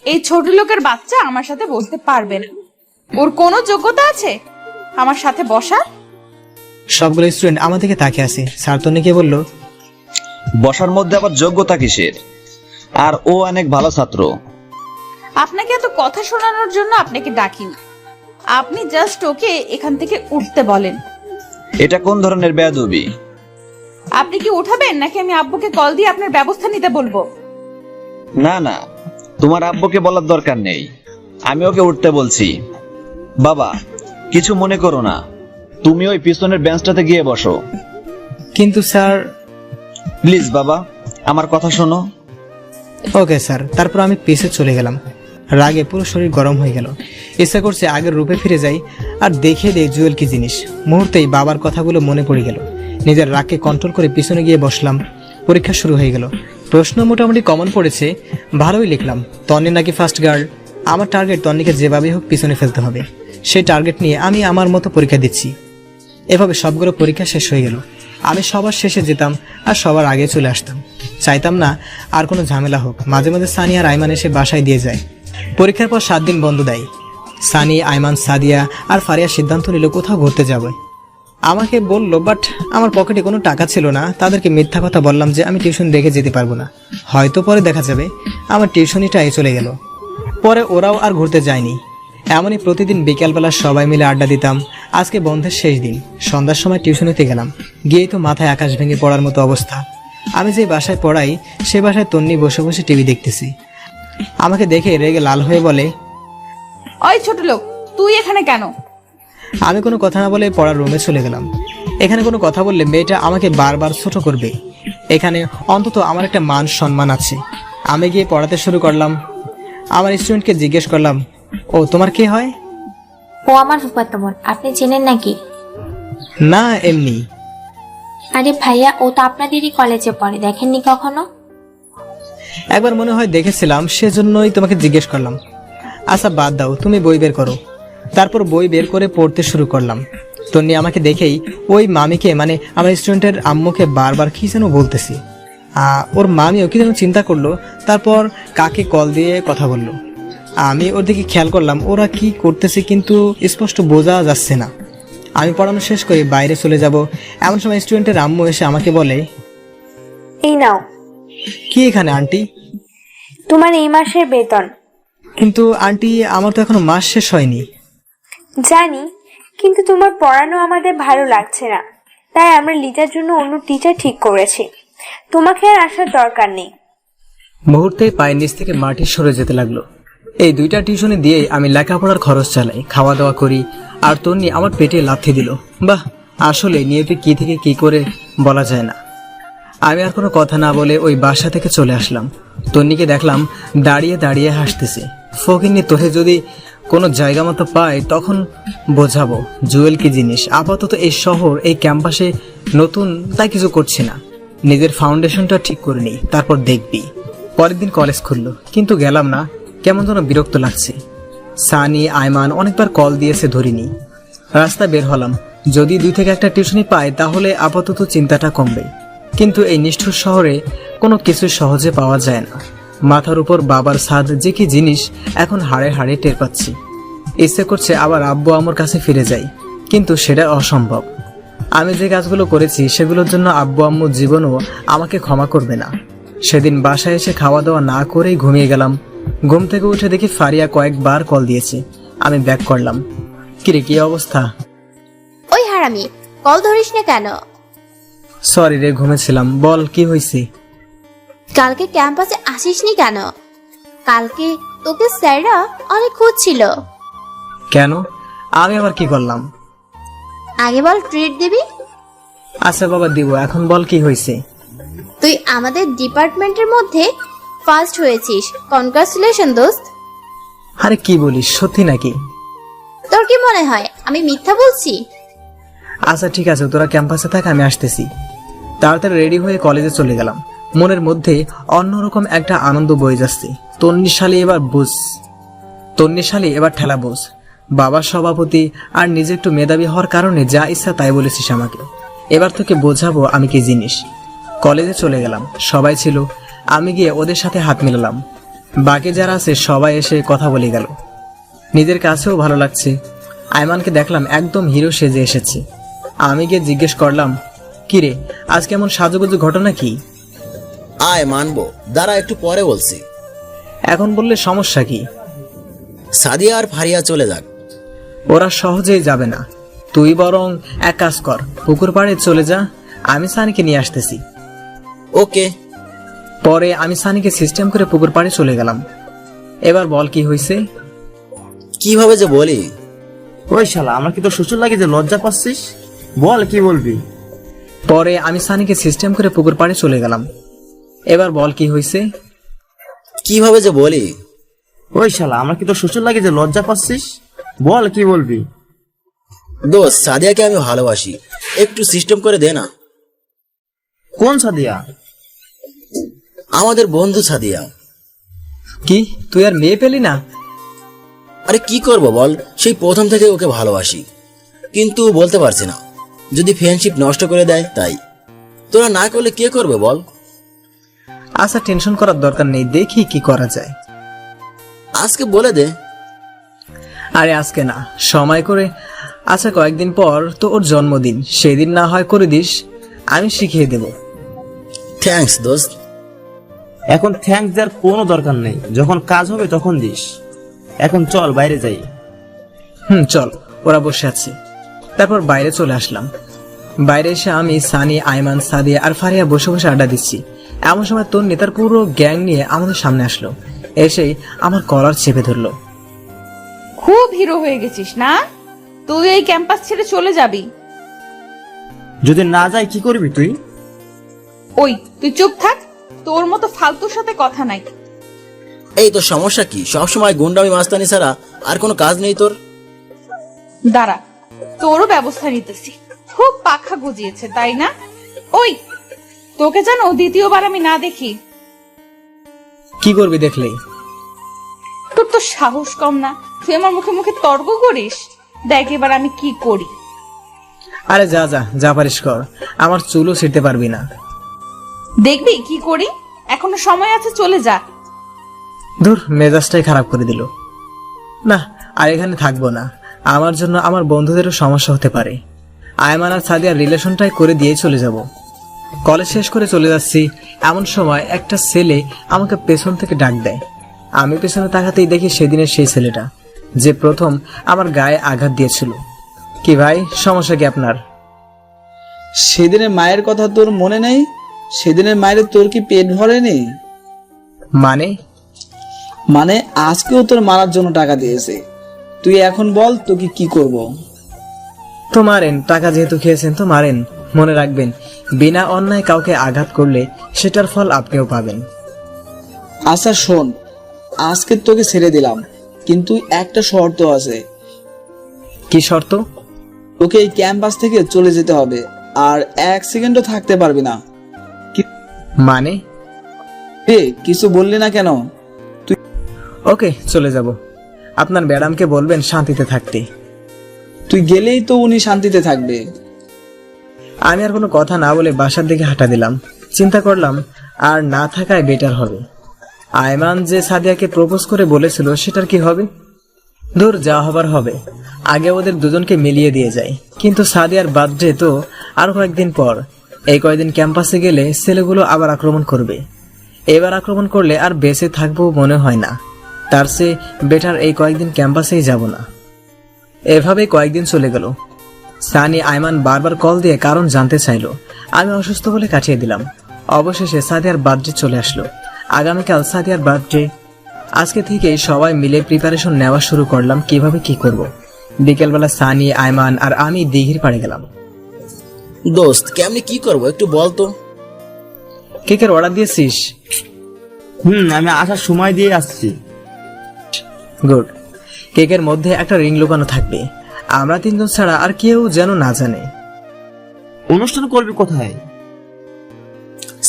এই ছোট লোকের বাচ্চা আমার সাথে বসতে পারবে না। ওর কোনো যোগ্যতা আছে আমার সাথে বসা? সবগুলো স্টুডেন্ট আমার দিকে তাকিয়ে আছে। স্যার তন্নিকে বলল, বসার মধ্যে আবার যোগ্যতা কিসের? আর ও অনেক ভালো ছাত্র। আপনাকে এত কথা শোনানোর জন্য আপনাকে ডাকিনি। আপনি জাস্ট ওকে এখান থেকে উঠতে বলেন। এটা কোন ধরনের বেয়াদবি? আপনি কি উঠাবেন নাকি আমি আব্বুকে কল দিয়ে আপনার ব্যবস্থা নিতে বলবো? না না, তোমার আব্বুকে বলার দরকার নেই, আমি ওকে উঠতে বলছি। বাবা কিছু মনে করো না, তুমি ওই পিছনের বেঞ্চটাতে গিয়ে বসো। কিন্তু স্যার। প্লিজ বাবা, আমার কথা শোনো। Okay sir. তারপর আমি পিছে চলে গেলাম। রাগে পুরো শরীর গরম হয়ে গেল। ইচ্ছা করছে আগের রূপে ফিরে যাই আর দেখে দেই জুয়েল কি জিনিস। মুহূর্তেই বাবার কথাগুলো মনে পড়ে গেল। নিজের রাগকে কন্ট্রোল করে পিছনে গিয়ে বসলাম। পরীক্ষা শুরু হয়ে গেল। প্রশ্ন মোটামুটি কমন পড়েছে, ভালোই লিখলাম। তন্নি নাকি ফার্স্ট গার্ল। আমার টার্গেট তন্নিকে যেভাবেই হোক পিছনে ফেলতে হবে। সেই টার্গেট নিয়ে আমি আমার মতো পরীক্ষা দিচ্ছি। এভাবে সবগুলো পরীক্ষা শেষ হয়ে গেল। আমি সবার শেষে যেতাম আর সবার আগে চলে আসতাম। চাইতাম না আর কোনো ঝামেলা হোক। মাঝে মাঝে সানি আর আইমান এসে বাসায় দিয়ে যায়। পরীক্ষার পর 7 দিন বন্ধ দেয়। সানি, আইমান, সাদিয়া আর ফারিয়া সিদ্ধান্ত নিল কোথাও ঘুরতে যাবে। আমাকে বলল, বাট আমার পকেটে কোনো টাকা ছিল না। তাদেরকে মিথ্যা কথা বললাম যে আমি টিউশন রেখে যেতে পারবো না, হয়তো পরে দেখা যাবে। আমার টিউশনিটাই চলে গেল। পরে ওরাও আর ঘুরতে যায়নি। এমনই প্রতিদিন বিকেলবেলা সবাই মিলে আড্ডা দিতাম। আজকে বন্ধের শেষ দিন, সন্ধ্যার সময় টিউশনিতে গেলাম। গিয়েই তো মাথায় আকাশ ভেঙে পড়ার মতো অবস্থা। আমি যে বাসায় পড়াই সে বাসায় তন্নি বসে বসে টিভি দেখতেছি। আমাকে দেখে রেগে লাল হয়ে বলে, ওই ছোট লোক, তুই এখানে কেন? আমি কোনো কথা না বলে পড়ার রুমে চলে গেলাম। এখানে কোনো কথা বললে মেয়েটা আমাকে বারবার ছোট করবে। এখানে অন্তত আমার একটা মান সম্মান আছে। আমি গিয়ে পড়াতে শুরু করলাম। আমার স্টুডেন্টকে জিজ্ঞেস করলাম, ও তোমার কে হয়? ও আমার ফুফাতো বোন, আপনি চেনেন নাকি? না, এমনি। আরে ভাইয়া, ও তো আপনাদেরই কলেজে পড়ে, দেখেননি কখনো? একবার মনে হয় দেখেছিলাম, সেজন্যই তোমাকে জিজ্ঞেস করলাম। আচ্ছা বাদ দাও, তুমি বই বের করো। তারপর বই বের করে পড়তে শুরু করলাম। তন্নি আমাকে দেখেই ওই মামিকে, মানে আমার স্টুডেন্টের আম্মুকে বারবার কি যেন বলতেছি। ওর মামিও কি যেন চিন্তা করলো। তারপর কাকে কল দিয়ে কথা বললো। আমি ওর দিকে খেয়াল করলাম ওরা কি করতেছে, কিন্তু স্পষ্ট বোঝা যাচ্ছে না। আমি পড়ানো শেষ করে বাইরে চলে যাব। এমন সময় স্টুডেন্টের আম্মু এসে আমাকে বলে, এই নাও কি এখানে আন্টি? তোমার এই মাসের বেতন। কিন্তু আন্টি, আমার তো এখনো মাস শেষ হয়নি। জানি, কিন্তু তোমার পড়ানো আমাদের ভালো লাগছে না, তাই আমরা লিজার জন্য অন্য টিচার ঠিক করেছি। তোমাকে আর আসার দরকার নেই। মুহূর্তে পায়ের নিচ থেকে মাটি সরে যেতে লাগলো। এই 2টা টিউশনে দিয়েই আমি লেখাপড়ার খরচ চালাই, খাওয়া দাওয়া করি। আর তন্নি আমার পেটে লাথি দিল। বাহ, আসলে নিয়তি কি থেকে কি করে বলা যায় না। আমি আর কোনো কথা না বলে ওই বাসা থেকে চলে আসলাম। তন্নিকে দেখলাম দাঁড়িয়ে দাঁড়িয়ে হাসতেছে। ফকিন্নি, তোহে যদি কোনো জায়গা মতো পাই তখন বোঝাবো জুয়েল কি জিনিস। আপাতত এই শহর, এই ক্যাম্পাসে নতুন, তাই কিছু করছি না। নিজের ফাউন্ডেশনটা ঠিক করে নিই, তারপর দেখবি। পরের দিন কলেজ খুললো, কিন্তু গেলাম না। কেমন যেন বিরক্ত লাগছে। সানি, আইমান অনেকবার কল দিয়েছে, ধরিনি। রাস্তা বের হলাম। যদি 2 থেকে 1টা টিউশনি পাই তাহলে আপাতত চিন্তাটা কমবে। কিন্তু এই নিষ্ঠুর শহরে কোনো কিছু সহজে পাওয়া যায় না। মাথার উপর বাবার ছাদ যে কি জিনিস এখন হাড়ে হাড়ে টের পাচ্ছি। ইচ্ছে করছে আবার আব্বু আমার কাছে ফিরে যাই, কিন্তু সেটা অসম্ভব। আমি যে কাজগুলো করেছি সেগুলোর জন্য আব্বু আম্মু জীবনও আমাকে ক্ষমা করবে না। সেদিন বাসায় এসে খাওয়া দাওয়া না করেই ঘুমিয়ে গেলাম। ঘুম থেকে উঠে দেখি ফারিয়া কয়েকবার কল দিয়েছে। আমি ব্যাক করলাম। কিরে, কি অবস্থা? ওই হারামি, কল ধরিস না কেন? সরি রে, ঘুমেছিলাম। বল, কি হয়েছে? কালকে ক্যাম্পাসে আসিসনি কেন? কালকে তোকে স্যাররা অনেক খুঁজছিল। কেন? আমি আবার কি করলাম? আগে বল, ট্রিট দিবি? আচ্ছা বাবা, দিব। এখন বল, কি হয়েছে? তুই আমাদের ডিপার্টমেন্টের মধ্যে ফার্স্ট হয়েছিস। কনগ্রাচুলেশন দোস্ত। আরে কি বলিস, সত্যি নাকি? তোর কি মনে হয় আমি মিথ্যা বলছি? আচ্ছা ঠিক আছে, তোরা ক্যাম্পাসে থাক, আমি আসতেছি। তাড়াতাড়ি রেডি হয়ে কলেজে চলে গেলাম। মনের মধ্যে অন্যরকম একটা আনন্দ বয়ে যাচ্ছে। তন্নিশালী এবার ঠেলা বোঝ। বাবার সভাপতি আর নিজে একটু মেধাবী হওয়ার কারণে যা ইচ্ছা তাই বলেছিস আমাকে। এবার তোকে বোঝাবো আমি কি জিনিস। কলেজে চলে গেলাম, সবাই ছিল। আমি গিয়ে ওদের সাথে হাত মিলালাম। বাকি যারা আছে সবাই এসে কথা বলে গেল। নিজের কাছেও ভালো লাগছে। আইমানকে দেখলাম একদম হিরো সেজে এসেছে। আমি গিয়ে জিজ্ঞেস করলাম, কিরে আজ কেমন সাজুগুজু ঘটনা কি? আয় মানবো, দাঁড়া একটু পরে বলছি। এখন বললে সমস্যা কি? সাদিয়া আর ফারিয়া চলে যাক। ওরা সহজেই যাবে না। তুই বরং এক কাজ কর, পুকুর পাড়ে চলে যা, আমি সানিকে নিয়ে আসতেছি। ওকে। পরে আমি সানিকে সিস্টেম করে পুকুর পাড়ে চলে গেলাম। এবার বল, কি হয়েছে? কিভাবে যে বলি? ওই শালা, আমার কি তোর শ্বশুর লাগে যে লজ্জা পাচ্ছিস? বল, কি বলবি? পরে আমি সানিকে সিস্টেম করে পুকুর পাড়ে চলে গেলাম। এবার বল, কি হয়েছে? কিভাবে যে বলি? ওই শালা, আমার কি তোর শ্বশুর লাগে যে লজ্জা পাচ্ছিস? বল, কি বলবি? দোস্ত, সাদিয়াকে আমি ভালোবাসি, একটু সিস্টেম করে দে না। কোন সাদিয়া? আমাদের বন্ধু সাদিয়া। কি তুই আর মেয়ে পেলি না? আরে কি করব বল, সেই প্রথম থেকে ওকে ভালোবাসি, কিন্তু বলতে পারছি না, যদি ফ্রেন্ডশিপ নষ্ট করে দেয় তাই। তোরা না করলে কে করবে বল? আচ্ছা টেনশন করার দরকার নেই, দেখি কি করা যায়। আজকে বলে দে। আরে আজকে না, সময় করে। আচ্ছা কয়েকদিন পর তো ওর জন্মদিন, সেই দিন না হয় করে দিস, আমি শিখিয়ে দেব। থ্যাঙ্কস দোস্ত। এখন থ্যাঙ্কস দেওয়ার কোনো দরকার নেই, যখন কাজ হবে তখন দিস। এখন চল বাইরে যাই। চল, ওরা বসে আছে। তারপর বাইরে চলে আসলাম। বাইরে এসে আমি, সানি, আইমান, সাদিয়া আর ফারিয়া বসে বসে আড্ডা দিচ্ছি। এমন সময় তোর নেতার পুরো গ্যাং নিয়ে আমাদের সামনে আসলো। এসেই আমার কলার চেপে ধরলো। খুব হিরো হয়ে গেছিস না? তুই এই ক্যাম্পাস ছেড়ে চলে যাবি? যদি না যাই কি করবি তুই? ওই তুই চুপ থাক, তোর মতো ফালতুর সাথে কথা নাই। এই তোর সমস্যা কি? সবসময় গুন্ডামি মাস্তানি ছাড়া আর কোনো কাজ নেই তোর? দাঁড়া, তোরও ব্যবস্থা নিতেছি। খুব পাখা গুজিয়েছে তাই না? ওই তোকে জানো দ্বিতীয়বার আমি না দেখি। কি করবি দেখলেই? তোর তো সাহস কম না, তুই আমার মুখে মুখে তর্ক করিস। দেখ এবার আমি কি করি। আরে যা যা যা পারিস কর, আমার চুলও ছিঁড়তে পারবি না। দেখবি কি করি, এখনো সময় আছে, চলে যা। ধুর, মেজাজটাই খারাপ করে দিল। না, আর এখানে থাকবো না, আমার জন্য আমার বন্ধুদেরও সমস্যা হতে পারে। আয়মান আর সাদিয়ার রিলেশনটাই করে দিয়ে চলে যাব। কলেজ শেষ করে চলে যাচ্ছি, এমন সময় একটা ছেলে আমাকে পেছন থেকে ডাক দেয়। আমি পেছনে তাকাতেই দেখি সেদিনের সেই ছেলেটা, যে প্রথম আমার গায়ে আঘাত দিয়েছিল। কি ভাই, সমস্যা কি আপনার? সেদিনের মায়ের কথা তোর মনে নেই? সেদিনের মায়ের তোর কি পেট ভরেনি? মানে আজকেও তোর মারার জন্য টাকা দিয়েছে। তুই এখন বল তোকে কি করব? তো মারেন, টাকা যেহেতু খেয়েছেন তো মারেন। মনে রাখবেন, বিনা অন্যায় কাউকে আঘাত করলে সেটার ফল আপনিও পাবেন। আচ্ছা শোন, আজকে তোকে ছেড়ে দিলাম, কিন্তু একটা শর্ত আছে। কি শর্ত? তোকে এই ক্যাম্পাস থেকে চলে যেতে হবে, আর এক সেকেন্ডও থাকতে পারবি না। মানে? কিছু বললি না কেন? ওকে, চলে যাব। আপনার ম্যাডামকে বলবেন শান্তিতে থাকতে। তুই গেলেই তো উনি শান্তিতে থাকবে। আমি আর কোনো কথা না বলে বাসার দিকে হাঁটা দিলাম। চিন্তা করলাম আর না থাকায় বেটার হবে। আয়মান যে সাদিয়াকে প্রপোজ করে বলেছিল সেটার কি হবে? দূর, যা হবার হবে, আগে ওদের দুজনকে মিলিয়ে দিয়ে যায়। কিন্তু সাদিয়ার বার্থডে তো আর কয়েকদিন পর। এই কয়েকদিন ক্যাম্পাসে গেলে ছেলেগুলো আবার আক্রমণ করবে। এবার আক্রমণ করলে আর বেঁচে থাকবো মনে হয় না। তার চেয়ে বেটার এই কয়েকদিন ক্যাম্পাসেই যাব না। এভাবে কয়েকদিন চলে গেল। সানি, আয়মান বারবার কল দিয়ে কারণ জানতে চাইলো। আমি অসুস্থ বলে কাটিয়ে দিলাম। অবশেষে সাদিয়ার বার্থডে চলে আসলো। আগামীকাল সাদিয়ার বার্থডে। আজকে থেকে সবাই মিলে প্রিপারেশন নেওয়া শুরু করলাম কিভাবে কি করব। বিকেলবেলা সানি, আয়মান আর আমি দিঘির পাড়ে গেলাম। দোস্ত কেমনি কি করব একটু বল তো। কেকের অর্ডার দিয়েছিস? আমি আসার সময় দিয়ে আসছি। গুড। কেকের মধ্যে একটা রিং লুকানো থাকবে, আমরা তিনজন ছাড়া আর কেউ যেন না জানে। অনুষ্ঠান করবি কোথায়?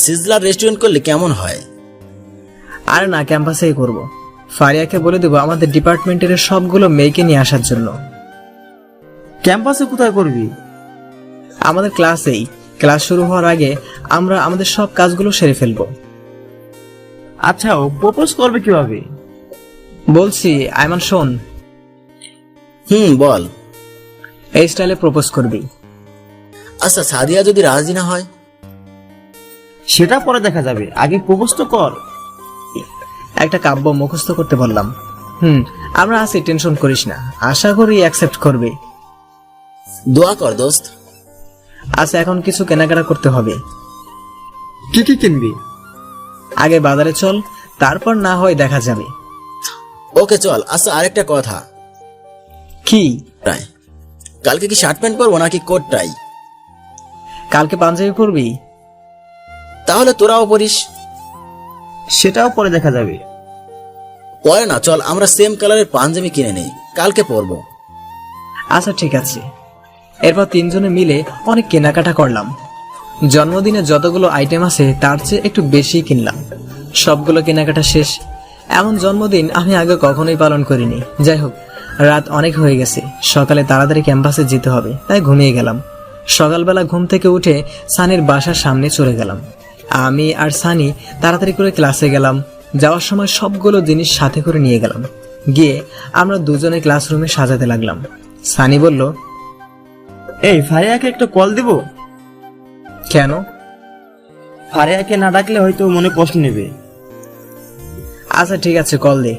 সিজলার রেস্টুরেন্ট করলে কেমন হয়? আর না, ক্যাম্পাসেই করব। ফারিয়াকে বলে দেবো আমাদের ডিপার্টমেন্টের সবগুলো মেয়েকে নিয়ে আসার জন্য। ক্যাম্পাসে কোথায় করবি? আমাদের ক্লাসেই। ক্লাস শুরু হওয়ার আগে আমরা আমাদের সব কাজগুলো সেরে ফেলবো। আচ্ছা, ও প্রপোজ করবে কিভাবে? বলছি, আয়মান শোন। বল। এই স্টাইলে প্রপোজ করবি। আচ্ছা, সাদিয়া যদি রাজি না হয়? সেটা পরে দেখা যাবে, আগে প্রপোজ তো কর। একটা কাব্য মুখস্থ করতে বললাম। আমরা আছি, টেনশন করিস না, আশা করি অ্যাকসেপ্ট করবে। দোয়া কর দোস্ত। আচ্ছা, এখন কিছু কেনাকাটা করতে হবে। কি কি কিনবি? আগে বাজারে চল, তারপর না হয় দেখা যাবে। ওকে চল। আচ্ছা, আরেকটা কথা। কি? কালকে কি শার্ট প্যান্ট পরবো নাকি কোট টাই? কালকে পাঞ্জাবি পরবি? তাহলে তোরাও পরিস। সেটাও পরে দেখা যাবে। পরে না, চল আমরা সেম কালারের পাঞ্জাবি কিনে নেই, কালকে পরবো। আচ্ছা ঠিক আছে। এরপর তিনজনে মিলে অনেক কেনাকাটা করলাম। জন্মদিনে যতগুলো আইটেম আছে তার চেয়ে একটু বেশি কিনলাম। সবগুলো কেনাকাটা শেষ। এমন জন্মদিন আমি আগে কখনোই পালন করিনি। যাই হোক, রাত অনেক হয়ে গেছে, সকালে তাড়াতাড়ি ক্যাম্পাসে যেতে হবে, তাই ঘুমিয়ে গেলাম। সকালবেলা ঘুম থেকে উঠে সানির বাসার সামনে চলে গেলাম। আমি আর সানি তাড়াতাড়ি করে ক্লাসে গেলাম। যাওয়ার সময় সবগুলো জিনিস সাথে করে নিয়ে গেলাম। গিয়ে আমরা দুজনে ক্লাসরুমে সাজাতে লাগলাম। সানি বলল, এই ফারিয়াকে একটা কল দিব? কেন? ফারিয়াকে না ডাকলে হয়তো মনে কষ্ট নেবে। আচ্ছা ঠিক আছে, কল দে।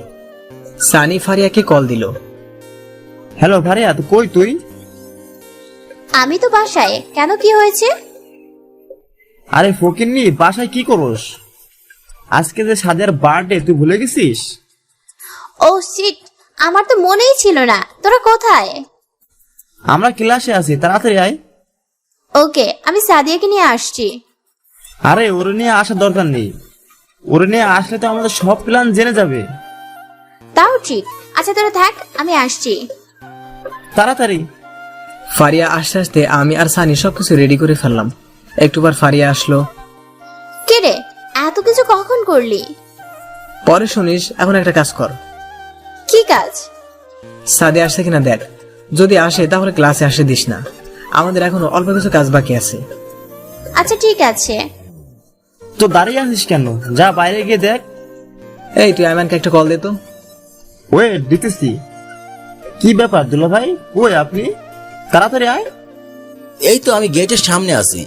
সানি ফারিয়াকে কল দিল। হ্যালো ফারিয়া, তো কই তুই? আমি তো বাসায়। কেন, কি হয়েছে? আরে ফকিন্নি, বাসায় কি করস? আজকে যে সাদিয়ার বার্থডে, তুই ভুলে গেছিস? ও শিট, আমার তো মনেই ছিল না। তোরা কোথায়? আমরা ক্লাসে আছি, তাড়াতাড়ি আয়। ওকে, আমি সাদিয়াকে নিয়ে আসছি। আরে ওরে নিয়ে আসার দরকার নেই, ওরে নিয়ে আসলে তো আমাদের সব প্ল্যান জেনে যাবে। তাও ঠিক। আচ্ছা তোরা থাক, আমি আসছি। তাড়াতাড়ি। ফারিয়া আসতে আসতে আমি আর সানি সবকিছু রেডি করে ফেললাম। একটু পর ফারিয়া আসলো। কে রে, এত কিছু কখন করলি? পরে শুনিস, এখন একটা কাজ কর। কি কাজ? সাদি আসছে কিনা দেখ, যদি আসে তাহলে ক্লাসে আসে দিস না। আমাদের এখনো অল্প কিছু কাজ বাকি আছে। আচ্ছা ঠিক আছে। তো দাঁড়িয়ে আছিস কেন? যা বাইরে গিয়ে দেখ। এই তুই আইমানকে একটা কল দে তো। ওয়েট, দিতেছি। কি ব্যাপার দুলা ভাই, কই আপনি? তাড়াতাড়ি আয়। এই তো আমি গেটের সামনে আছি,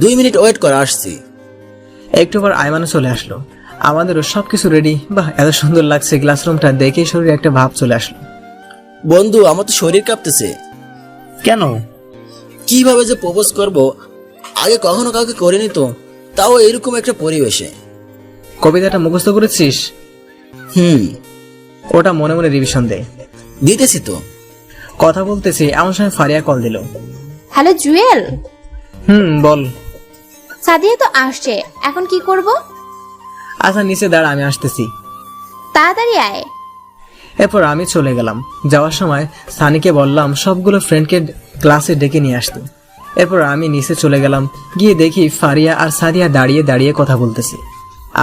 2 মিনিট ওয়েট করে আসছি। একটু পর আইমানও চলে আসলো। আমাদেরও সবকিছু রেডি। বাহ, এত সুন্দর লাগছে ক্লাসরুমটা দেখে, শরীরে একটা ভাব চলে আসলো। বন্ধু, আমার তো শরীর কাঁপতেছে। কেন? কিভাবে যে প্রপোজ করব, আগে কখনো কাউকে করিনি তো, তাও এরকম একটা পরিবেশে। কবিতাটা মুখস্থ করেছিস? ওটা মনে মনে রিভিশন দে। দিতেছি তো। কথা বলতেছি এমন সময় ফারিয়া কল দিল। হ্যালো জুয়েল। বল। সাদিয়া তো আসছে, এখন কি করব? আচ্ছা নিচে দাঁড়া, আমি আসতেছি। তাড়াতাড়ি আয়। এরপর আমি চলে গেলাম। যাওয়ার সময় সানিকে বললাম সবগুলো ফ্রেন্ডকে ক্লাসে ডেকে নিয়ে আসতে। এরপর আমি নিচে চলে গেলাম। গিয়ে দেখি ফারিয়া আর সাদিয়া দাঁড়িয়ে দাঁড়িয়ে কথা বলতেছে।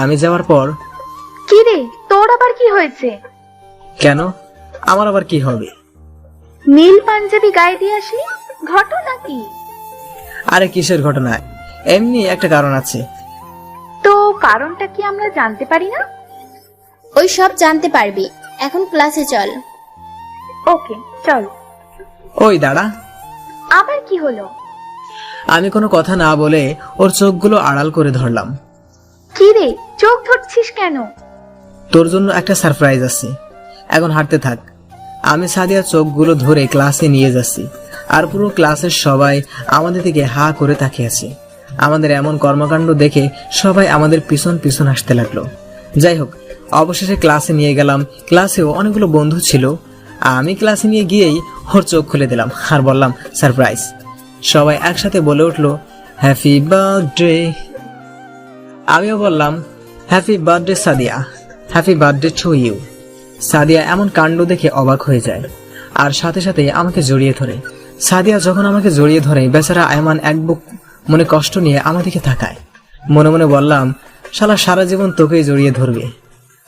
আমি যাওয়ার পর, কি রে, তোর আবার কি হয়েছে? কেন, আমার আবার কি হবে? নীল পাঞ্জাবি গায়ে দিয়ে আসলি, ঘটনা কি? আরে কিসের ঘটনা, এমনি একটা কারণ আছে। তো কারণটা কি আমরা জানতে পারি না? ওই সব জানতে পারবি, এখন ক্লাসে চল। ওকে চল। ওই দাঁড়া। আবার কি হলো? আমি কোনো কথা না বলে ওর চোখগুলো আড়াল করে ধরলাম। কি রে, চোখ ধরছিস কেন? তোর জন্য একটা সারপ্রাইজ আছে, এখন হাঁটতে থাক। আমি সাদিয়ার চোখগুলো ধরে ক্লাসে নিয়ে যাচ্ছি, আর পুরো ক্লাসের সবাই আমাদের দিকে হা করে তাকিয়ে আছে। আমাদের এমন কর্মকাণ্ড দেখে সবাই আমাদের পিছন পিছন আসতে লাগলো। যাই হোক, অবশেষে ক্লাসে নিয়ে গেলাম। ক্লাসেও অনেকগুলো বন্ধু ছিল। আমি ক্লাসে নিয়ে গিয়েই ওর চোখ খুলে দিলাম আর বললাম সারপ্রাইজ। সবাই একসাথে বলে উঠলো হ্যাপি বার্থডে। আমিও বললাম happy birthday Sadia, happy birthday to you. Sadia এমন কাণ্ড দেখে অবাক হয়ে যায় আর সাথে সাথে আমাকে জড়িয়ে ধরে। সাদিয়া যখন আমাকে জড়িয়ে ধরে, বেচারা আয়মান এক বুক মনে কষ্ট নিয়ে আমার দিকে তাকায়। মনে মনে বললাম শালা সারা জীবন তোকেই জড়িয়ে ধরবে।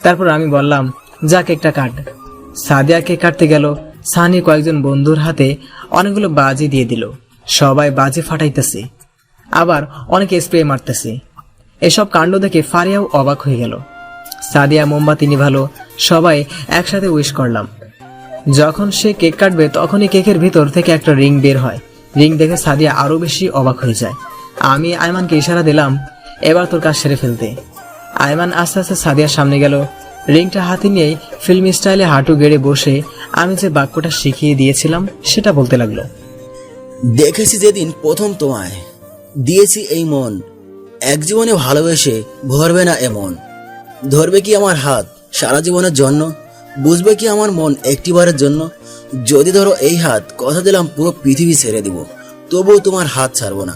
তারপর আমি বললাম যা কেকটা কাট। সাদিয়া কেক কাটতে গেল। সানি কয়েকজন বন্ধুর হাতে অনেকগুলো বাজি দিয়ে দিল। সবাই বাজি ফাটাইতেছে, আবার অনেকে স্প্রে মারতেছে। এসব কাণ্ড দেখে ফারিয়াও অবাক হয়ে গেল। সাদিয়া মোমবাতি নিভালো, সবাই একসাথে উইশ করলাম। যখন সে কেক কাটবে তখনই কেকের ভিতর থেকে একটা রিং বের হয়। রিং দেখে সাদিয়া আরো বেশি অবাক হয়ে যায়। আমি আয়মানকে ইশারা দিলাম এবার তোর কাজ সেরে ফেলতে। আয়মান আস্তে আস্তে সাদিয়ার সামনে গেল। রিংটা হাতে নিয়েই ফিল্ম স্টাইলে হাঁটু গেড়ে বসে আমি যে বাক্যটা শিখিয়ে দিয়েছিলাম সেটা বলতে লাগলো। দেখেছি যেদিন প্রথম তোমায় দিয়েছি এই মন, এক জীবনে ভালোবেসে ভরবে না এমন। ধরবে কি আমার হাত সারা জীবনের জন্য, বুঝবে কি আমার মন একটিবারের জন্য। যদি ধরো এই হাত, কথা দিলাম পুরো পৃথিবী ছেড়ে দিব, তবুও তোমার হাত ছাড়বো না।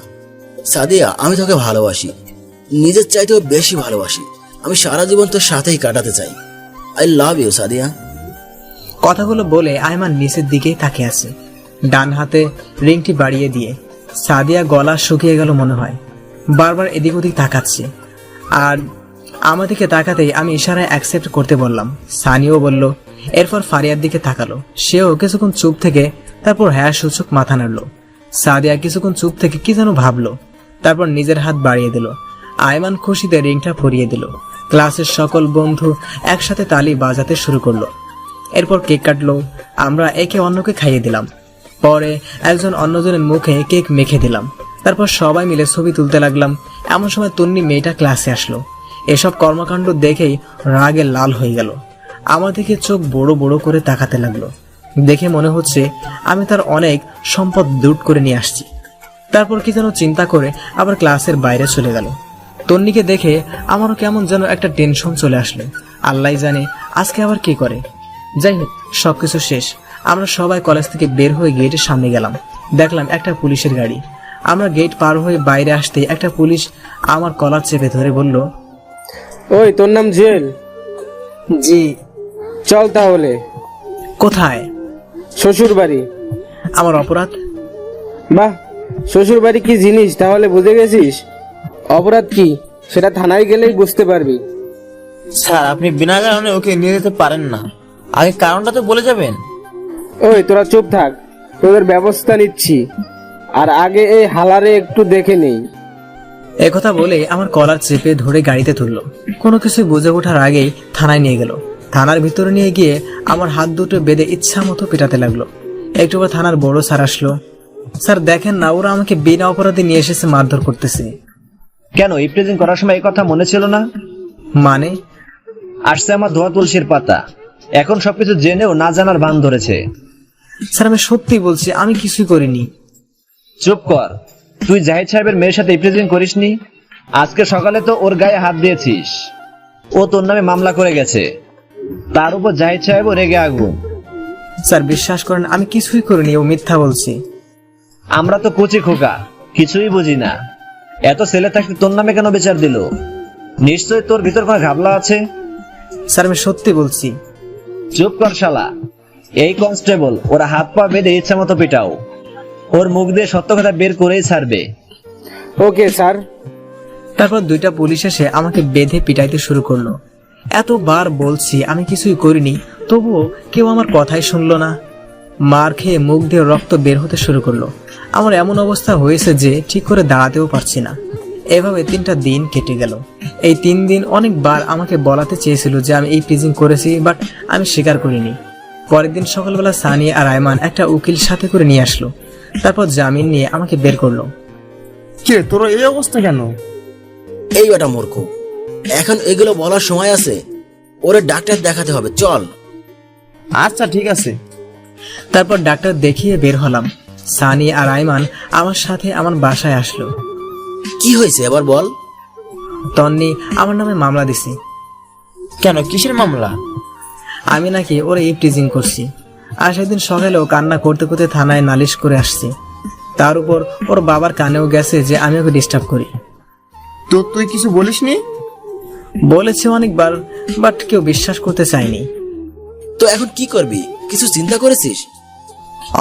সাদিয়া, আমি তোকে ভালোবাসি, নিজের চাইতেও বেশি ভালোবাসি। আমি সারা জীবন তোর সাথেই কাটাতে চাই। I love you Sadia. কথাগুলো বলে আয়মান নিচের দিকে তাকিয়ে আছে, ডান হাতে রিংটি বাড়িয়ে দিয়ে। সাদিয়া গলা শুকিয়ে গেল মনে হয়। বারবার এদিক ওদিক তাকাচ্ছে। আর আমাদেরকে তাকাতেই আমি ইশারায় অ্যাকসেপ্ট করতে বললাম। সানিও বলল। এরপর ফারিয়ার দিকে তাকালো, সেও কিছুক্ষণ চুপ থেকে তারপর হ্যাঁ সূচক মাথা নাড়ল। সাদিয়া কিছুক্ষণ চুপ থেকে কি যেন ভাবলো, তারপর নিজের হাত বাড়িয়ে দিল। আয়মান খুশিতে রিংটা পরিয়ে দিল। ক্লাসের সকল বন্ধু একসাথে তালি বাজাতে শুরু করলো। এরপর কেক কাটলো, আমরা একে অন্যকে খাইয়ে দিলাম। পরে একজন অন্যজনের মুখে কেক মেখে দিলাম। তারপর সবাই মিলে ছবি তুলতে লাগলাম। এমন সময় তন্নি মেয়েটা ক্লাসে আসলো। এসব কর্মকাণ্ড দেখেই রাগে লাল হয়ে গেল। আমার দিকে চোখ বড় বড় করে তাকাতে লাগলো। দেখে মনে হচ্ছে আমি তার অনেক সম্পদ লুট করে নিয়ে আসছি। তারপর কি যেন চিন্তা করে আবার ক্লাসের বাইরে চলে গেল। তন্নিকে দেখে আমারও কেমন যেন একটা টেনশন চলে আসলো। আল্লাহ জানে আজকে আবার কি করে। যাই হোক, সবকিছু শেষ। আমরা সবাই কলেজ থেকে বের হয়ে গেটের সামনে গেলাম। দেখলাম একটা পুলিশের গাড়ি। আমরা গেট পার হয়ে বাইরে আসতে একটা পুলিশ আমার কলার চেপে ধরে বলল, ওই তোর নাম জুয়েল? জি। চল তাহলে। কোথায়? শ্বশুর বাড়ি। আমার অপরাধ? বাহ, শ্বশুর বাড়ি কি জিনিস তাহলে বুঝে গেছিস। অপরাধ কি সেটা থানায় গেলেই বুঝতে পারবি। স্যার, আপনি বিনা কারণে ওকে নিয়ে যেতে পারেন না। আগে কারণটা তো বলে যাবেন। ওই তোরা চুপ থাক, তোদের ব্যবস্থা নিচ্ছি। আর আগে এই হালারে একটু দেখে নেই। একথা বলে আমার কলার চেপে ধরে গাড়িতে তুললো। কোনো কিছু বুঝে ওঠার আগেই থানায় নিয়ে গেল। থানার ভিতরে নিয়ে গিয়ে আমার হাত দুটো বেঁধে ইচ্ছা মতো পেটাতে লাগলো। একটু পর থানার বড় স্যার আসলো। স্যার দেখেন না, ওরা আমাকে বিনা অপরাধে নিয়ে এসেছে, মারধর করতেছে। কেন ইপ্রেজেন্ট করার সময় এই কথা মনে ছিল না? মানে? আসছে আমার ধোয়া তুলসীর পাতা, এখন সবকিছু জেনেও না জানার ভান ধরেছে। স্যার আমি সত্যি বলছি, আমি কিছুই করিনি। চুপ কর। তুই জাহিদ সাহেবের মেয়ের সাথে ইপ্রেজেন্ট করিসনি? আজকে সকালে তো ওর গায়ে হাত দিয়েছিস। ও তোর নামে মামলা করে গেছে। তার উপর জাহিদ সাহেবও রেগে আগুন। স্যার বিশ্বাস করেন, আমি কিছুই করিনি, ও মিথ্যা বলছি। আমরা তো কুচি খোকা, কিছুই বুঝি না। এত ছেলে থাকতে তোর নামে কেন বিচার দিল? নিশ্চয় তোর ভিতর কোনো ঘাবলা আছে। স্যার আমি সত্যি বলছি। চুপ কর শালা। এই কনস্টেবল ওরা হাত পা বেঁধে ইচ্ছা মতো পিটাও। ওর মুখ দিয়ে সত্য কথা বের করেই ছাড়বে। Okay sir. তারপর দুইটা পুলিশ এসে আমাকে বেঁধে পিটাইতে শুরু করলো। এতবার বলছি আমি কিছুই করিনি, তবুও কেউ আমার কথাই শুনলো না। মার খেয়ে মুখ দিয়ে রক্ত বের হতে শুরু করলো। আমার এমন অবস্থা হয়েছে যে ঠিক করে দাঁড়াতেও পারছি না। এভাবে 3টা দিন কেটে গেল। এই 3 দিন অনেকবার আমাকে বলাতে চেয়েছিল যে আমি এই প্রিজিং করেছি, বাট আমি স্বীকার করিনি। পরের দিন সকালবেলা সানি আর আয়মান একটা উকিল সাথে করে নিয়ে আসলো। তারপর জামিন নিয়ে আমাকে বের করলো। কে তোর এই অবস্থা কেন? এই বেটা মূর্খ, এখন এগুলো বলার সময় আছে? ওরে ডাক্তার দেখাতে হবে, চল। আচ্ছা ঠিক আছে। তারপর ডাক্তার দেখিয়ে বের হলাম। সানি আর আয়মান আমার সাথে আমার বাসায় আসলো। কি হয়েছে এবার বল। তন্নি আমার নামে মামলা দিছে। কেন, কিসের মামলা? আমি নাকি ওরা ইপটিজিং করছি। আর সেদিন সকালেও কান্না করতে করতে থানায় নালিশ করে আসছি। তার উপর ওর বাবার কানেও গেছে যে আমি ওকে ডিস্টার্ব করি। তো তুই কিছু বলিসনি? বলেছি অনেকবার, বাট কেউ বিশ্বাস করতে চায়নি। তো এখন কি করবি, কিছু চিন্তা করেছিস?